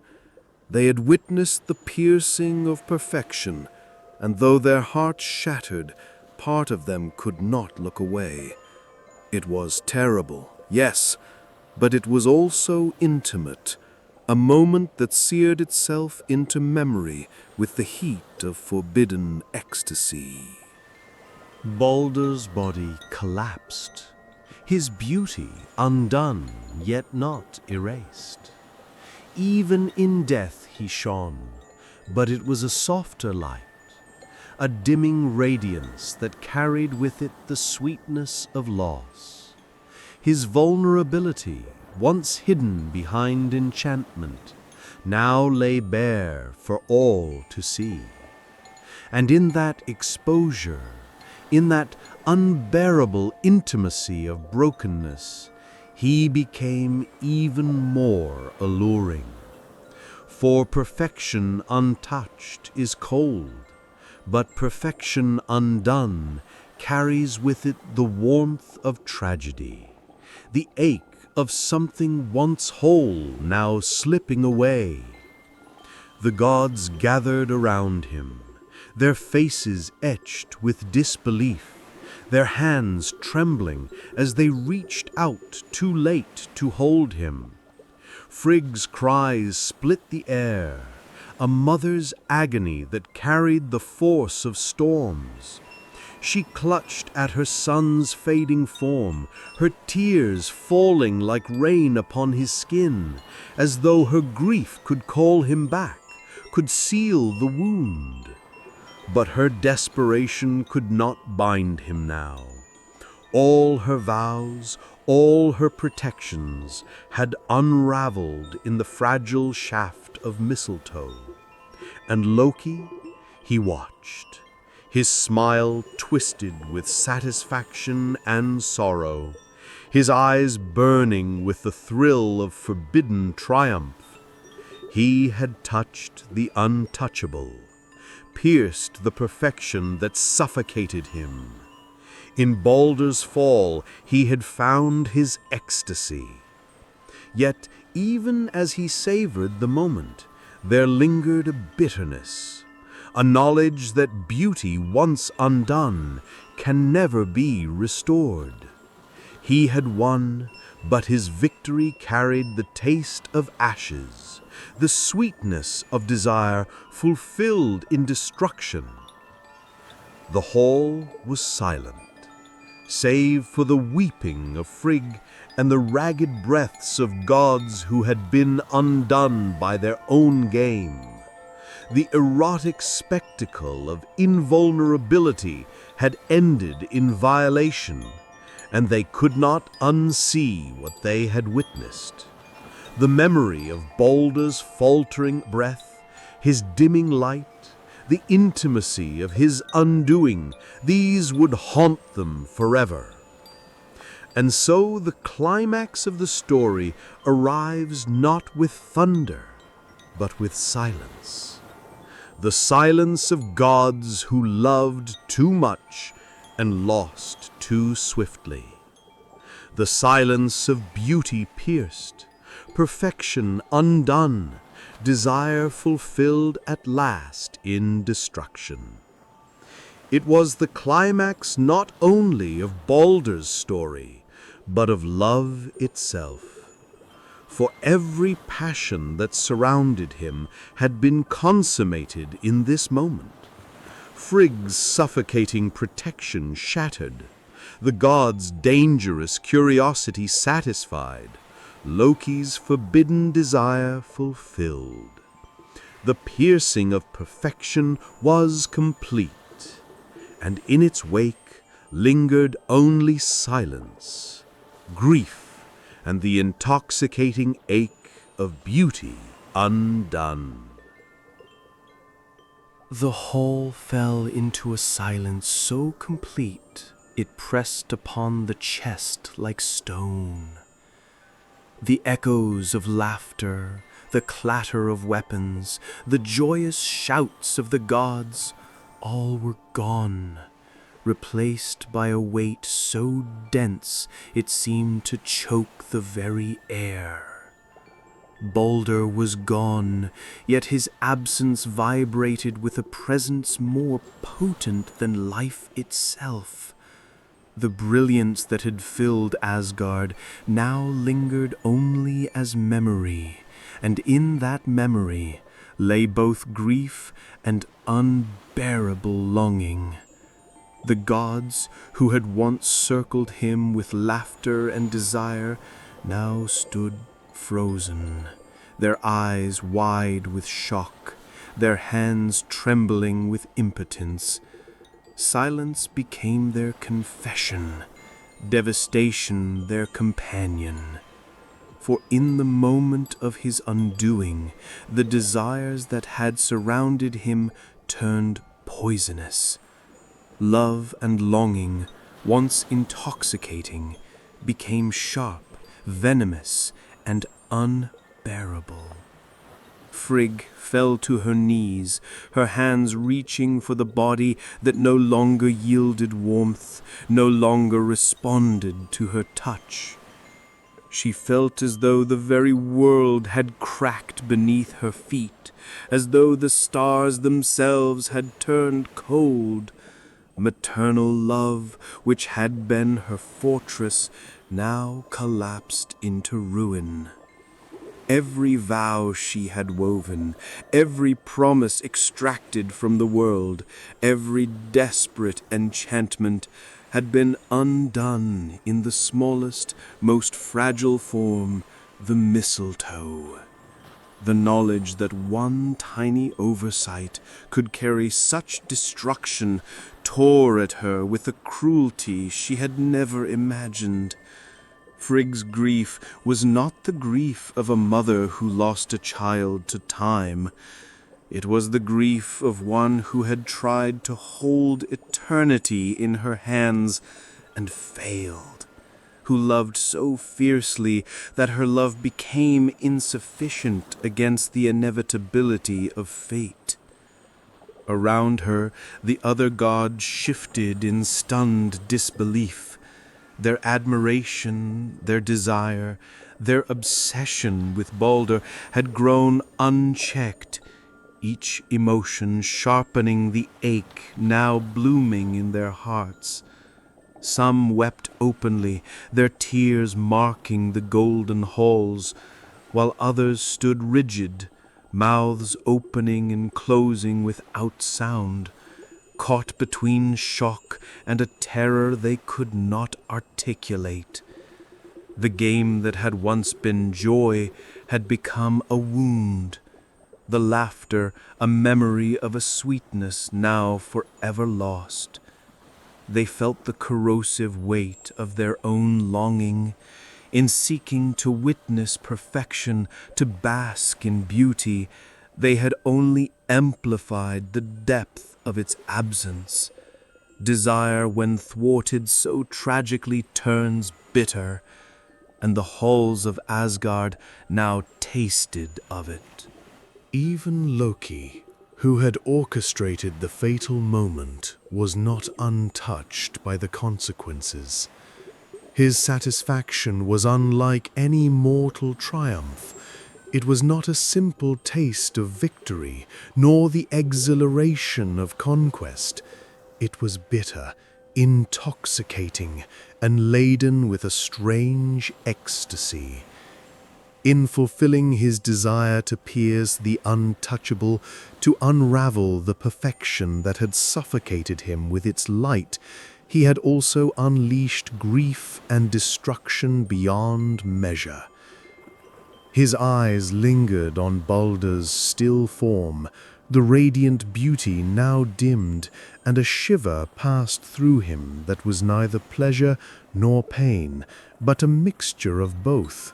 They had witnessed the piercing of perfection, and though their hearts shattered, part of them could not look away. It was terrible, Yes, but it was also intimate, a moment that seared itself into memory with the heat of forbidden ecstasy. Baldur's body collapsed, his beauty undone yet not erased. Even in death he shone, but it was a softer light, a dimming radiance that carried with it the sweetness of loss. His vulnerability, once hidden behind enchantment, now lay bare for all to see. And in that exposure, in that unbearable intimacy of brokenness, he became even more alluring. For perfection untouched is cold, but perfection undone carries with it the warmth of tragedy, the ache of something once whole now slipping away. The gods gathered around him, their faces etched with disbelief, their hands trembling as they reached out too late to hold him. Frigg's cries split the air, a mother's agony that carried the force of storms. She clutched at her son's fading form, her tears falling like rain upon his skin, as though her grief could call him back, could seal the wound. But her desperation could not bind him now. All her vows, all her protections had unraveled in the fragile shaft of mistletoe. And Loki, he watched, his smile twisted with satisfaction and sorrow, his eyes burning with the thrill of forbidden triumph. He had touched the untouchable, pierced the perfection that suffocated him. In Baldur's fall, he had found his ecstasy. Yet, even as he savored the moment, there lingered a bitterness, a knowledge that beauty once undone can never be restored. He had won, but his victory carried the taste of ashes, the sweetness of desire fulfilled in destruction. The hall was silent, save for the weeping of Frigg and the ragged breaths of gods who had been undone by their own game. The erotic spectacle of invulnerability had ended in violation, and they could not unsee what they had witnessed. The memory of Baldur's faltering breath, his dimming light, the intimacy of his undoing, these would haunt them forever. And so the climax of the story arrives not with thunder, but with silence. The silence of gods who loved too much and lost too swiftly. The silence of beauty pierced, perfection undone, desire fulfilled at last in destruction. It was the climax not only of Baldur's story, but of love itself. For every passion that surrounded him had been consummated in this moment. Frigg's suffocating protection shattered, the gods' dangerous curiosity satisfied, Loki's forbidden desire fulfilled. The piercing of perfection was complete, and in its wake lingered only silence, grief, and the intoxicating ache of beauty undone. The hall fell into a silence so complete it pressed upon the chest like stone. The echoes of laughter, the clatter of weapons, the joyous shouts of the gods, all were gone, replaced by a weight so dense it seemed to choke the very air. Baldur was gone, yet his absence vibrated with a presence more potent than life itself. The brilliance that had filled Asgard now lingered only as memory, and in that memory lay both grief and unbearable longing. The gods who had once circled him with laughter and desire now stood frozen, their eyes wide with shock, their hands trembling with impotence. Silence became their confession, devastation their companion. For in the moment of his undoing, the desires that had surrounded him turned poisonous. Love and longing, once intoxicating, became sharp, venomous, and unbearable. Frigg fell to her knees, her hands reaching for the body that no longer yielded warmth, no longer responded to her touch. She felt as though the very world had cracked beneath her feet, as though the stars themselves had turned cold. Maternal love, which had been her fortress, now collapsed into ruin. Every vow she had woven, every promise extracted from the world, every desperate enchantment had been undone in the smallest, most fragile form, the mistletoe. The knowledge that one tiny oversight could carry such destruction tore at her with a cruelty she had never imagined. Frigg's grief was not the grief of a mother who lost a child to time. It was the grief of one who had tried to hold eternity in her hands and failed, who loved so fiercely that her love became insufficient against the inevitability of fate. Around her, the other gods shifted in stunned disbelief. Their admiration, their desire, their obsession with Baldur had grown unchecked, each emotion sharpening the ache now blooming in their hearts. Some wept openly, their tears marking the golden halls, while others stood rigid, mouths opening and closing without sound, caught between shock and a terror they could not articulate. The game that had once been joy had become a wound, the laughter a memory of a sweetness now forever lost. They felt the corrosive weight of their own longing. In seeking to witness perfection, to bask in beauty, they had only amplified the depth of its absence. Desire, when thwarted, so tragically turns bitter, and the halls of Asgard now tasted of it. Even Loki, who had orchestrated the fatal moment, was not untouched by the consequences. His satisfaction was unlike any mortal triumph. It was not a simple taste of victory, nor the exhilaration of conquest. It was bitter, intoxicating, and laden with a strange ecstasy. In fulfilling his desire to pierce the untouchable, to unravel the perfection that had suffocated him with its light, he had also unleashed grief and destruction beyond measure. His eyes lingered on Baldur's still form, the radiant beauty now dimmed, and a shiver passed through him that was neither pleasure nor pain, but a mixture of both.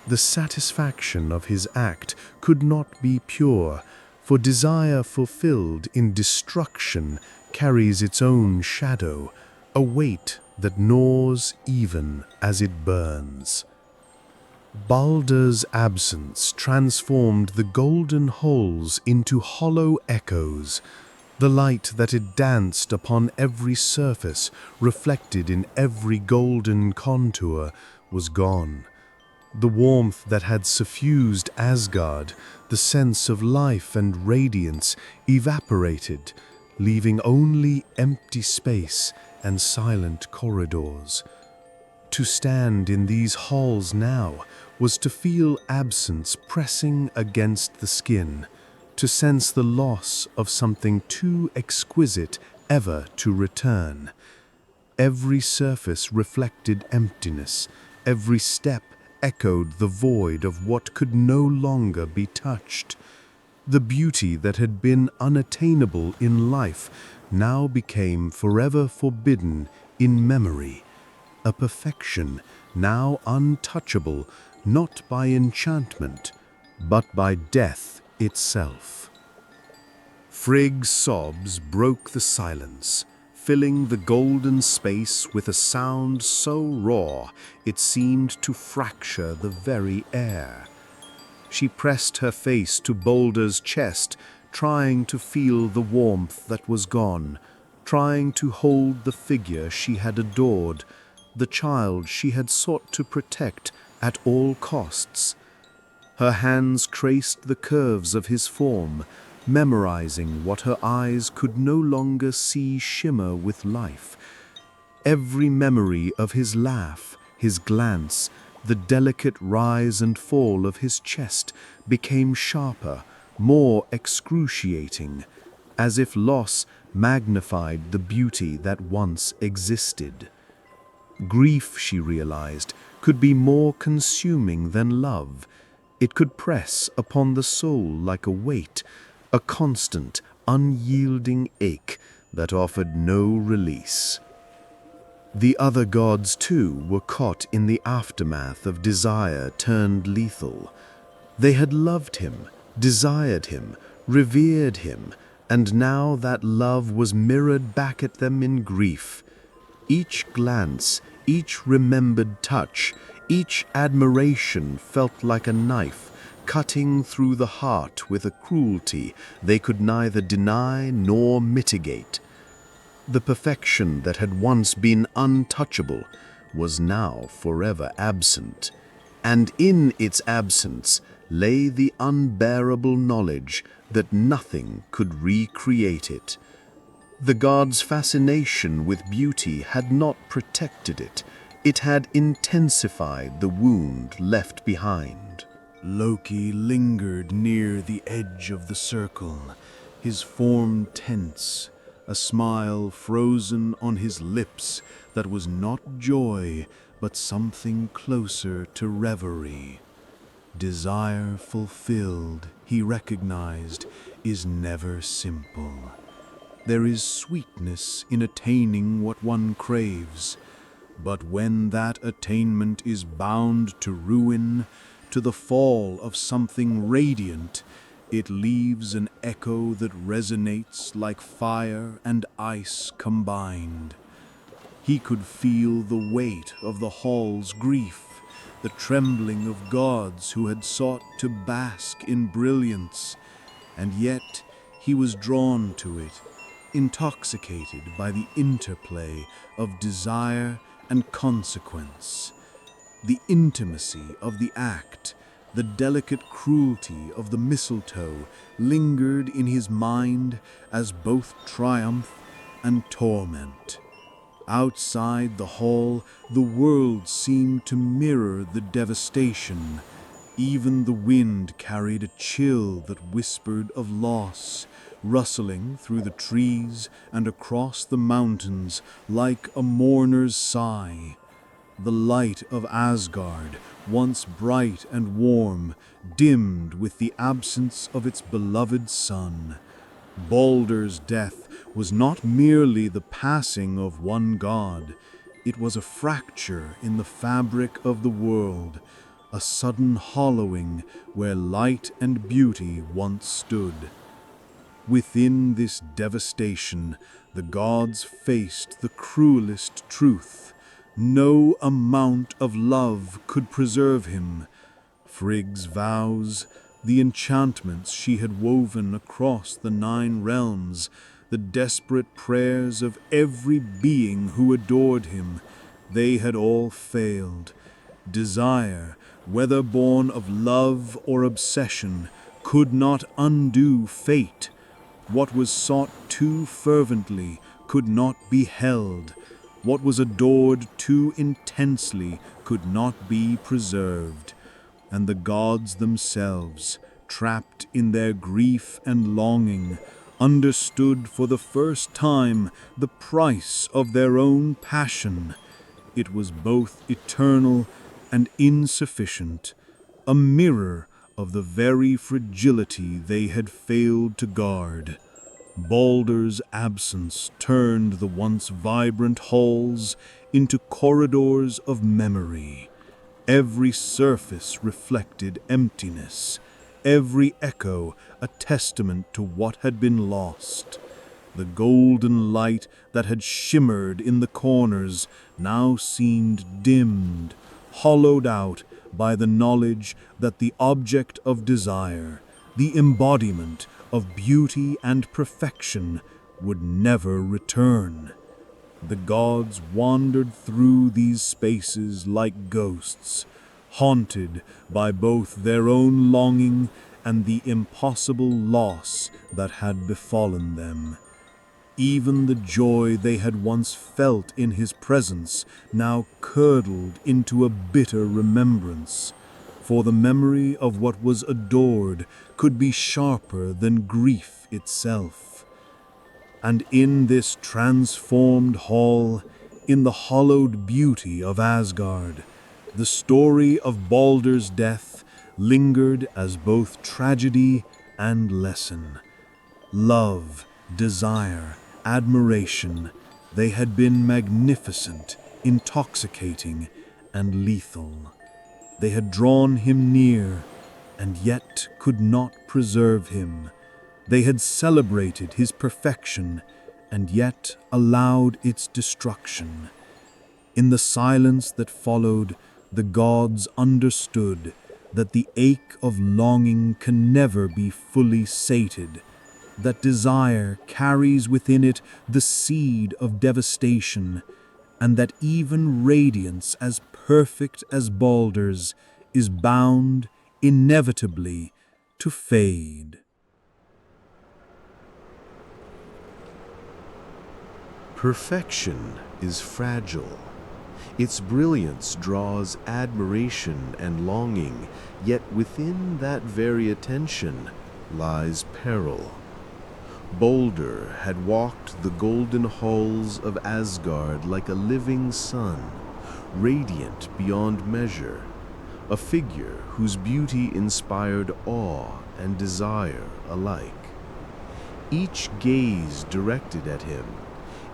The satisfaction of his act could not be pure, for desire fulfilled in destruction carries its own shadow, a weight that gnaws even as it burns. Baldur's absence transformed the golden halls into hollow echoes. The light that had danced upon every surface, reflected in every golden contour, was gone. The warmth that had suffused Asgard, the sense of life and radiance, evaporated, leaving only empty space and silent corridors. To stand in these halls now was to feel absence pressing against the skin, to sense the loss of something too exquisite ever to return. Every surface reflected emptiness, every step echoed the void of what could no longer be touched. The beauty that had been unattainable in life now became forever forbidden in memory, a perfection now untouchable not by enchantment, but by death itself. Frigg's sobs broke the silence, filling the golden space with a sound so raw it seemed to fracture the very air. She pressed her face to Baldur's chest, trying to feel the warmth that was gone, trying to hold the figure she had adored, the child she had sought to protect at all costs. Her hands traced the curves of his form, memorizing what her eyes could no longer see shimmer with life. Every memory of his laugh, his glance, the delicate rise and fall of his chest became sharper, more excruciating, as if loss magnified the beauty that once existed. Grief, she realized, could be more consuming than love. It could press upon the soul like a weight, a constant, unyielding ache that offered no release. The other gods, too, were caught in the aftermath of desire turned lethal. They had loved him, desired him, revered him, and now that love was mirrored back at them in grief. Each glance, each remembered touch, each admiration felt like a knife, cutting through the heart with a cruelty they could neither deny nor mitigate. The perfection that had once been untouchable was now forever absent, and in its absence lay the unbearable knowledge that nothing could recreate it. The god's fascination with beauty had not protected it, it had intensified the wound left behind. Loki lingered near the edge of the circle, his form tense, a smile frozen on his lips that was not joy, but something closer to reverie. Desire fulfilled, he recognized, is never simple. There is sweetness in attaining what one craves, but when that attainment is bound to ruin, to the fall of something radiant, it leaves an echo that resonates like fire and ice combined. He could feel the weight of the hall's grief, the trembling of gods who had sought to bask in brilliance, and yet he was drawn to it, intoxicated by the interplay of desire and consequence. The intimacy of the act, the delicate cruelty of the mistletoe lingered in his mind as both triumph and torment. Outside the hall, the world seemed to mirror the devastation. Even the wind carried a chill that whispered of loss, rustling through the trees and across the mountains like a mourner's sigh. The light of Asgard, once bright and warm, dimmed with the absence of its beloved sun. Baldur's death was not merely the passing of one god, it was a fracture in the fabric of the world, a sudden hollowing where light and beauty once stood. Within this devastation, the gods faced the cruelest truth. No amount of love could preserve him. Frigg's vows, the enchantments she had woven across the 9 realms, the desperate prayers of every being who adored him, they had all failed. Desire, whether born of love or obsession, could not undo fate. What was sought too fervently could not be held. What was adored too intensely could not be preserved, and the gods themselves, trapped in their grief and longing, understood for the first time the price of their own passion. It was both eternal and insufficient, a mirror of the very fragility they had failed to guard. Baldur's absence turned the once vibrant halls into corridors of memory. Every surface reflected emptiness, every echo a testament to what had been lost. The golden light that had shimmered in the corners now seemed dimmed, hollowed out by the knowledge that the object of desire, the embodiment of beauty and perfection, would never return. The gods wandered through these spaces like ghosts, haunted by both their own longing and the impossible loss that had befallen them. Even the joy they had once felt in his presence now curdled into a bitter remembrance, for the memory of what was adored could be sharper than grief itself. And in this transformed hall, in the hallowed beauty of Asgard, the story of Baldur's death lingered as both tragedy and lesson. Love, desire, admiration, they had been magnificent, intoxicating, and lethal. They had drawn him near, and yet could not preserve him. They had celebrated his perfection, and yet allowed its destruction. In the silence that followed, the gods understood that the ache of longing can never be fully sated, that desire carries within it the seed of devastation, and that even radiance as perfect as Baldur's is bound inevitably to fade. Perfection is fragile. Its brilliance draws admiration and longing, yet within that very attention lies peril. Baldur had walked the golden halls of Asgard like a living sun, radiant beyond measure, a figure whose beauty inspired awe and desire alike. Each gaze directed at him,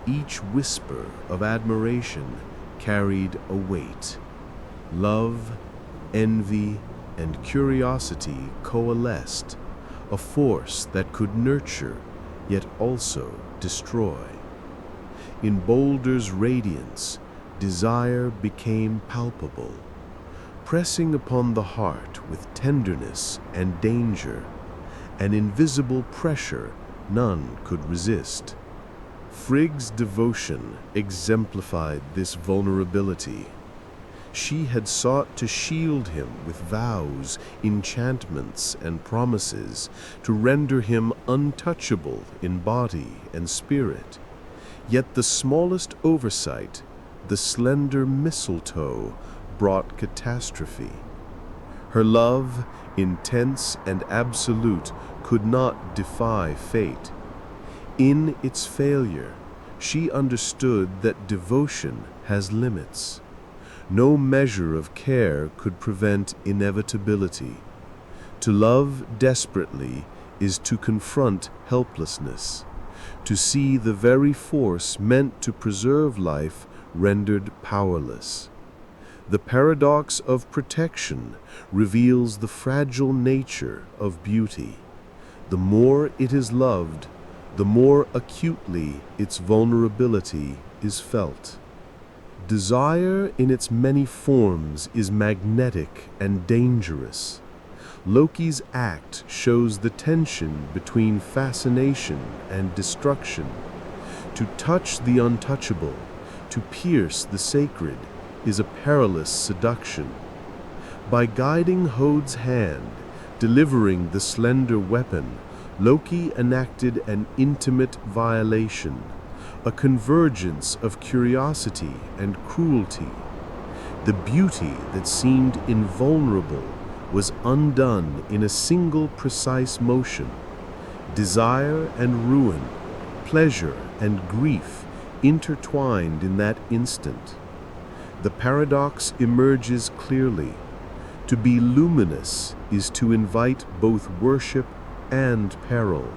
each whisper of admiration carried a weight. Love, envy, and curiosity coalesced, a force that could nurture yet also destroy. In Baldur's radiance, desire became palpable, pressing upon the heart with tenderness and danger, an invisible pressure none could resist. Frigg's devotion exemplified this vulnerability. She had sought to shield him with vows, enchantments, and promises to render him untouchable in body and spirit. Yet the smallest oversight, the slender mistletoe, brought catastrophe. Her love, intense and absolute, could not defy fate. In its failure, she understood that devotion has limits. No measure of care could prevent inevitability. To love desperately is to confront helplessness, to see the very force meant to preserve life rendered powerless. The paradox of protection reveals the fragile nature of beauty. The more it is loved, the more acutely its vulnerability is felt. Desire in its many forms is magnetic and dangerous. Loki's act shows the tension between fascination and destruction. To touch the untouchable, to pierce the sacred, is a perilous seduction. By guiding Hode's hand, delivering the slender weapon, Loki enacted an intimate violation, a convergence of curiosity and cruelty. The beauty that seemed invulnerable was undone in a single precise motion. Desire and ruin, pleasure and grief intertwined in that instant. The paradox emerges clearly. To be luminous is to invite both worship and peril.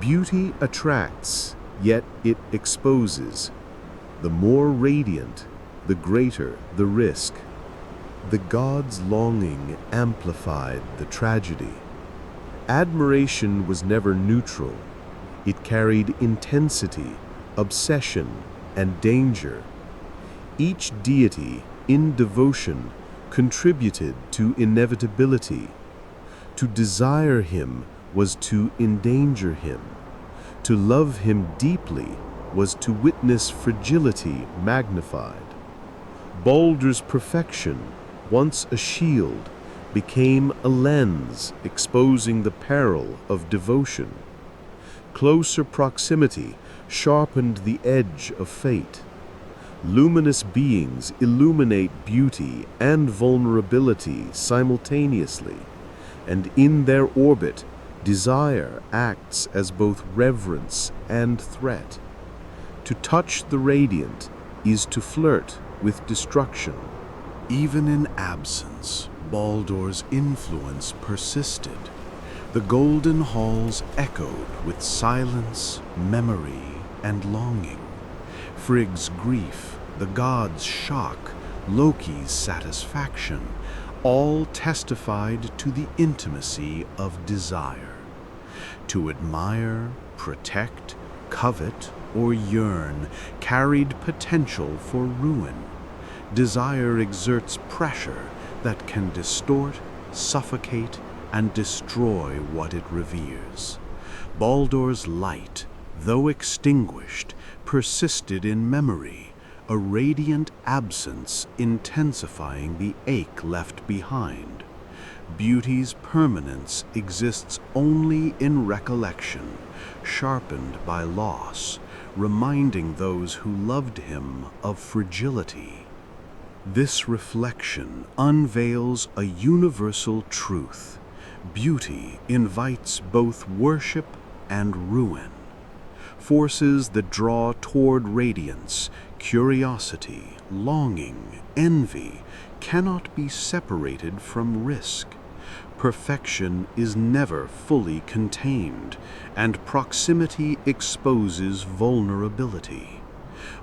Beauty attracts, yet it exposes. The more radiant, the greater the risk. The gods' longing amplified the tragedy. Admiration was never neutral. It carried intensity, obsession, and danger. Each deity, in devotion, contributed to inevitability. To desire him was to endanger him. To love him deeply was to witness fragility magnified. Baldur's perfection, once a shield, became a lens exposing the peril of devotion. Closer proximity sharpened the edge of fate. Luminous beings illuminate beauty and vulnerability simultaneously, and in their orbit, desire acts as both reverence and threat. To touch the radiant is to flirt with destruction. Even in absence, Baldur's influence persisted. The golden halls echoed with silence, memory, and longing. Frigg's grief, the god's shock, Loki's satisfaction, all testified to the intimacy of desire. To admire, protect, covet, or yearn carried potential for ruin. Desire exerts pressure that can distort, suffocate, and destroy what it reveres. Baldur's light, though extinguished, persisted in memory, a radiant absence intensifying the ache left behind. Beauty's permanence exists only in recollection, sharpened by loss, reminding those who loved him of fragility. This reflection unveils a universal truth. Beauty invites both worship and ruin. Forces that draw toward radiance, curiosity, longing, envy, cannot be separated from risk. Perfection is never fully contained, and proximity exposes vulnerability.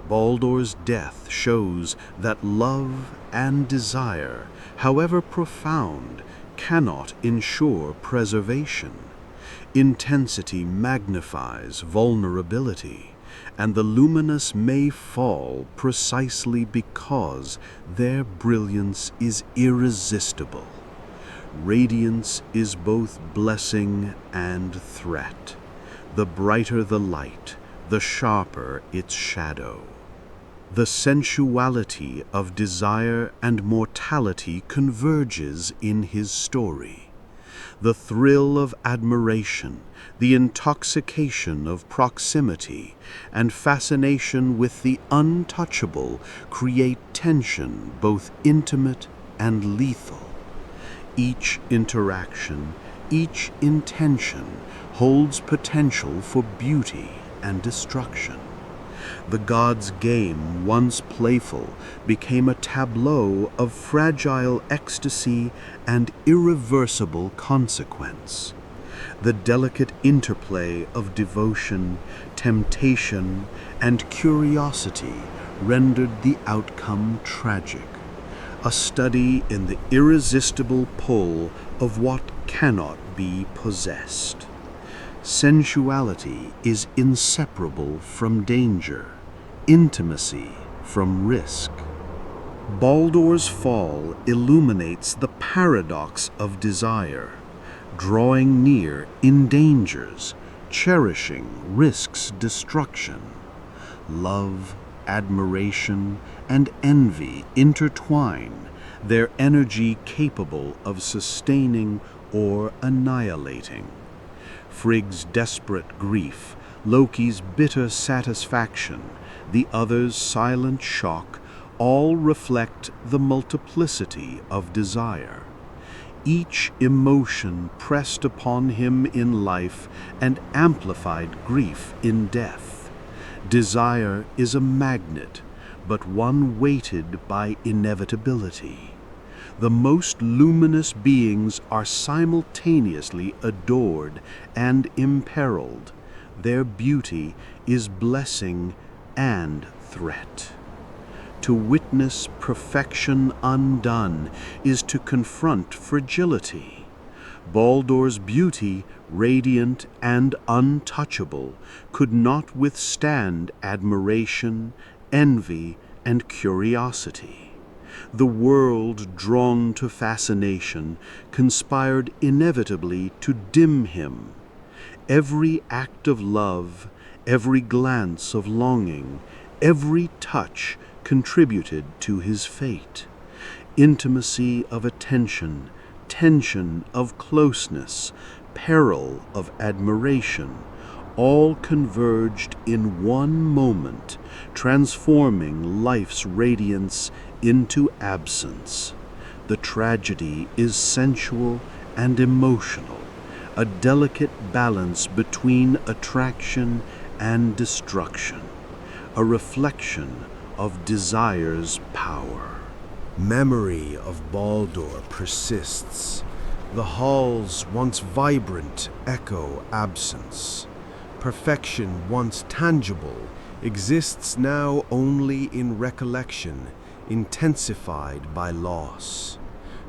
Baldur's death shows that love and desire, however profound, cannot ensure preservation. Intensity magnifies vulnerability, and the luminous may fall precisely because their brilliance is irresistible. Radiance is both blessing and threat. The brighter the light, the sharper its shadow. The sensuality of desire and mortality converges in his story. The thrill of admiration, the intoxication of proximity, and fascination with the untouchable create tension both intimate and lethal. Each interaction, each intention holds potential for beauty and destruction. The god's game, once playful, became a tableau of fragile ecstasy and irreversible consequence. The delicate interplay of devotion, temptation, and curiosity rendered the outcome tragic, a study in the irresistible pull of what cannot be possessed. Sensuality is inseparable from danger, intimacy from risk. Baldur's fall illuminates the paradox of desire. Drawing near endangers, cherishing risks destruction. Love, admiration, and envy intertwine, their energy capable of sustaining or annihilating. Frigg's desperate grief, Loki's bitter satisfaction, the other's silent shock, all reflect the multiplicity of desire. Each emotion pressed upon him in life and amplified grief in death. Desire is a magnet, but one weighted by inevitability. The most luminous beings are simultaneously adored and imperiled. Their beauty is blessing and threat. To witness perfection undone is to confront fragility. Baldur's beauty, radiant and untouchable, could not withstand admiration, envy, and curiosity. The world, drawn to fascination, conspired inevitably to dim him. Every act of love, every glance of longing, every touch contributed to his fate. Intimacy of attention, tension of closeness, peril of admiration, all converged in one moment, transforming life's radiance into absence. The tragedy is sensual and emotional, a delicate balance between attraction and destruction, a reflection of desire's power. Memory of Baldur persists. The hall's once vibrant echo absence. Perfection once tangible exists now only in recollection, intensified by loss.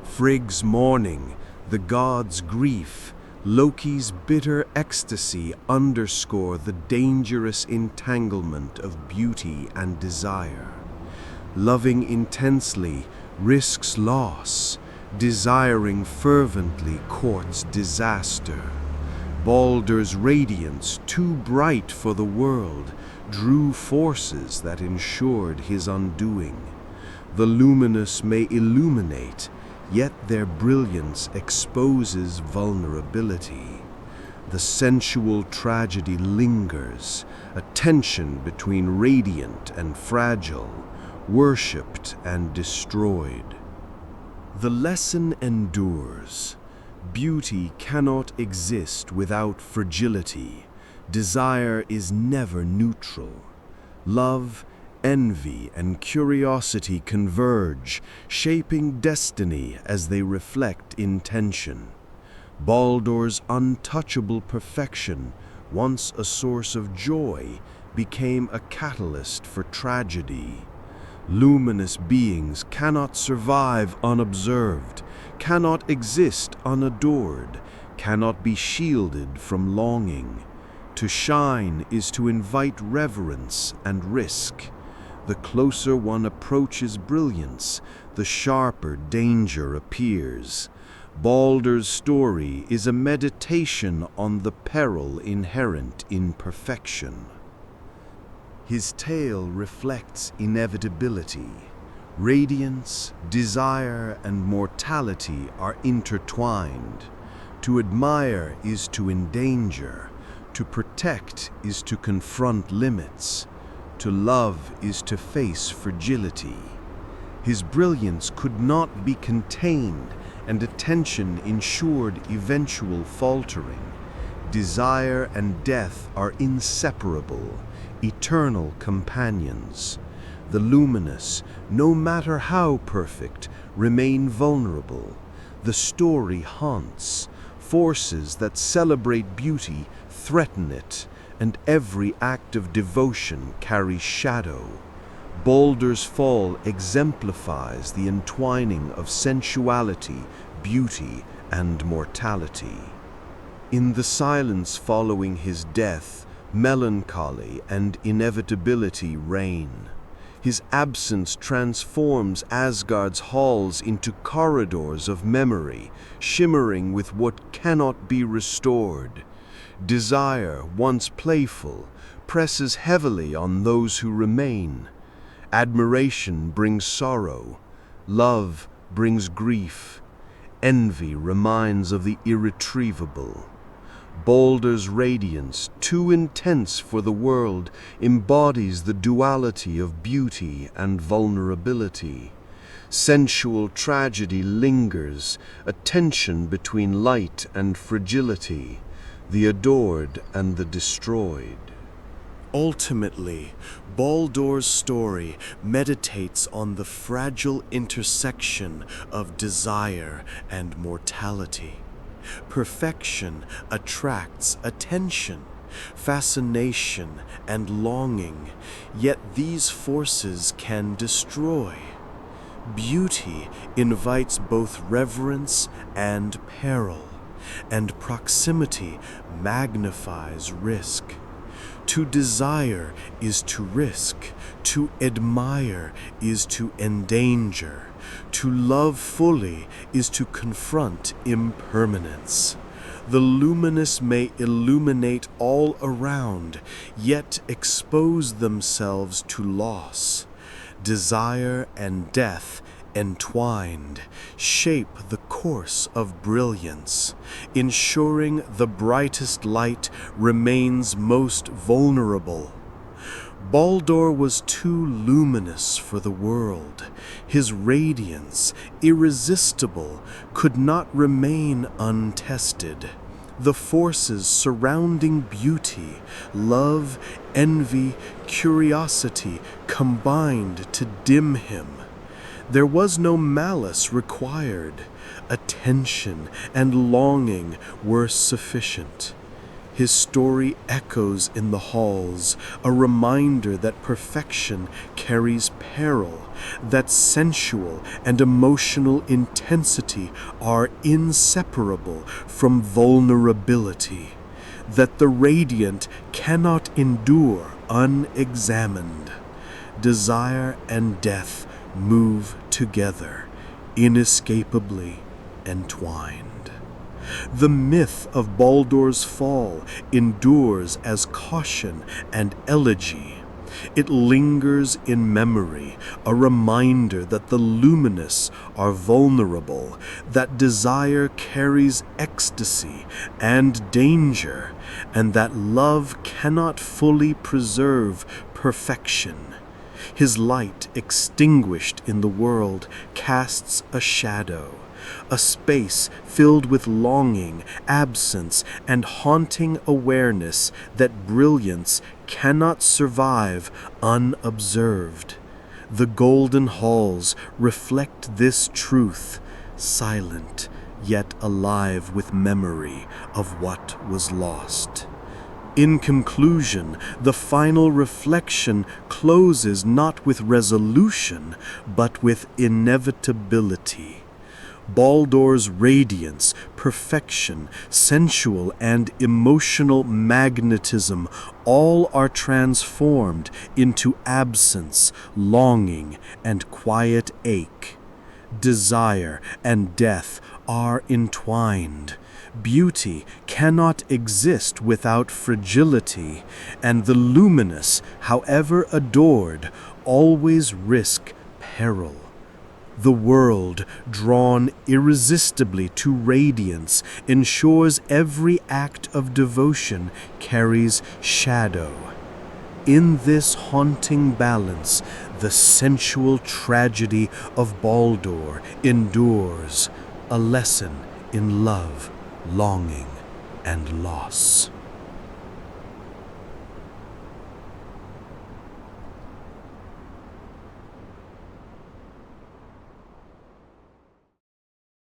Frigg's mourning, the god's grief, Loki's bitter ecstasy underscore the dangerous entanglement of beauty and desire. Loving intensely risks loss, desiring fervently courts disaster. Baldur's radiance, too bright for the world, drew forces that ensured his undoing. The luminous may illuminate, yet their brilliance exposes vulnerability. The sensual tragedy lingers, a tension between radiant and fragile, worshipped and destroyed. The lesson endures. Beauty cannot exist without fragility. Desire is never neutral. Love, envy, and curiosity converge, shaping destiny as they reflect intention. Baldur's untouchable perfection, once a source of joy, became a catalyst for tragedy. Luminous beings cannot survive unobserved, cannot exist unadored, cannot be shielded from longing. To shine is to invite reverence and risk. The closer one approaches brilliance, the sharper danger appears. Baldur's story is a meditation on the peril inherent in perfection. His tale reflects inevitability. Radiance, desire, and mortality are intertwined. To admire is to endanger. To protect is to confront limits. To love is to face fragility. His brilliance could not be contained, and attention ensured eventual faltering. Desire and death are inseparable, eternal companions. The luminous, no matter how perfect, remain vulnerable. The story haunts. Forces that celebrate beauty threaten it, and every act of devotion carries shadow. Baldur's fall exemplifies the entwining of sensuality, beauty, and mortality. In the silence following his death, melancholy and inevitability reign. His absence transforms Asgard's halls into corridors of memory, shimmering with what cannot be restored. Desire, once playful, presses heavily on those who remain. Admiration brings sorrow. Love brings grief. Envy reminds of the irretrievable. Baldur's radiance, too intense for the world, embodies the duality of beauty and vulnerability. Sensual tragedy lingers, a tension between light and fragility, the adored and the destroyed. Ultimately, Baldur's story meditates on the fragile intersection of desire and mortality. Perfection attracts attention, fascination, and longing, yet these forces can destroy. Beauty invites both reverence and peril, and proximity magnifies risk. To desire is to risk, to admire is to endanger, to love fully is to confront impermanence. The luminous may illuminate all around, yet expose themselves to loss. Desire and death entwined shape the course of brilliance, ensuring the brightest light remains most vulnerable. Baldur was too luminous for the world. His radiance, irresistible, could not remain untested. The forces surrounding beauty, love, envy, curiosity, combined to dim him. There was no malice required. Attention and longing were sufficient. His story echoes in the halls, a reminder that perfection carries peril, that sensual and emotional intensity are inseparable from vulnerability, that the radiant cannot endure unexamined. Desire and death move together, inescapably entwined. The myth of Baldur's fall endures as caution and elegy. It lingers in memory, a reminder that the luminous are vulnerable, that desire carries ecstasy and danger, and that love cannot fully preserve perfection. His light, extinguished in the world, casts a shadow, a space filled with longing, absence, and haunting awareness that brilliance cannot survive unobserved. The golden halls reflect this truth, silent yet alive with memory of what was lost. In conclusion, the final reflection closes not with resolution, but with inevitability. Baldur's radiance, perfection, sensual and emotional magnetism, all are transformed into absence, longing, and quiet ache. Desire and death are entwined. Beauty cannot exist without fragility, and the luminous, however adored, always risk peril. The world, drawn irresistibly to radiance, ensures every act of devotion carries shadow. In this haunting balance, the sensual tragedy of Baldur endures, a lesson in love, longing, and loss.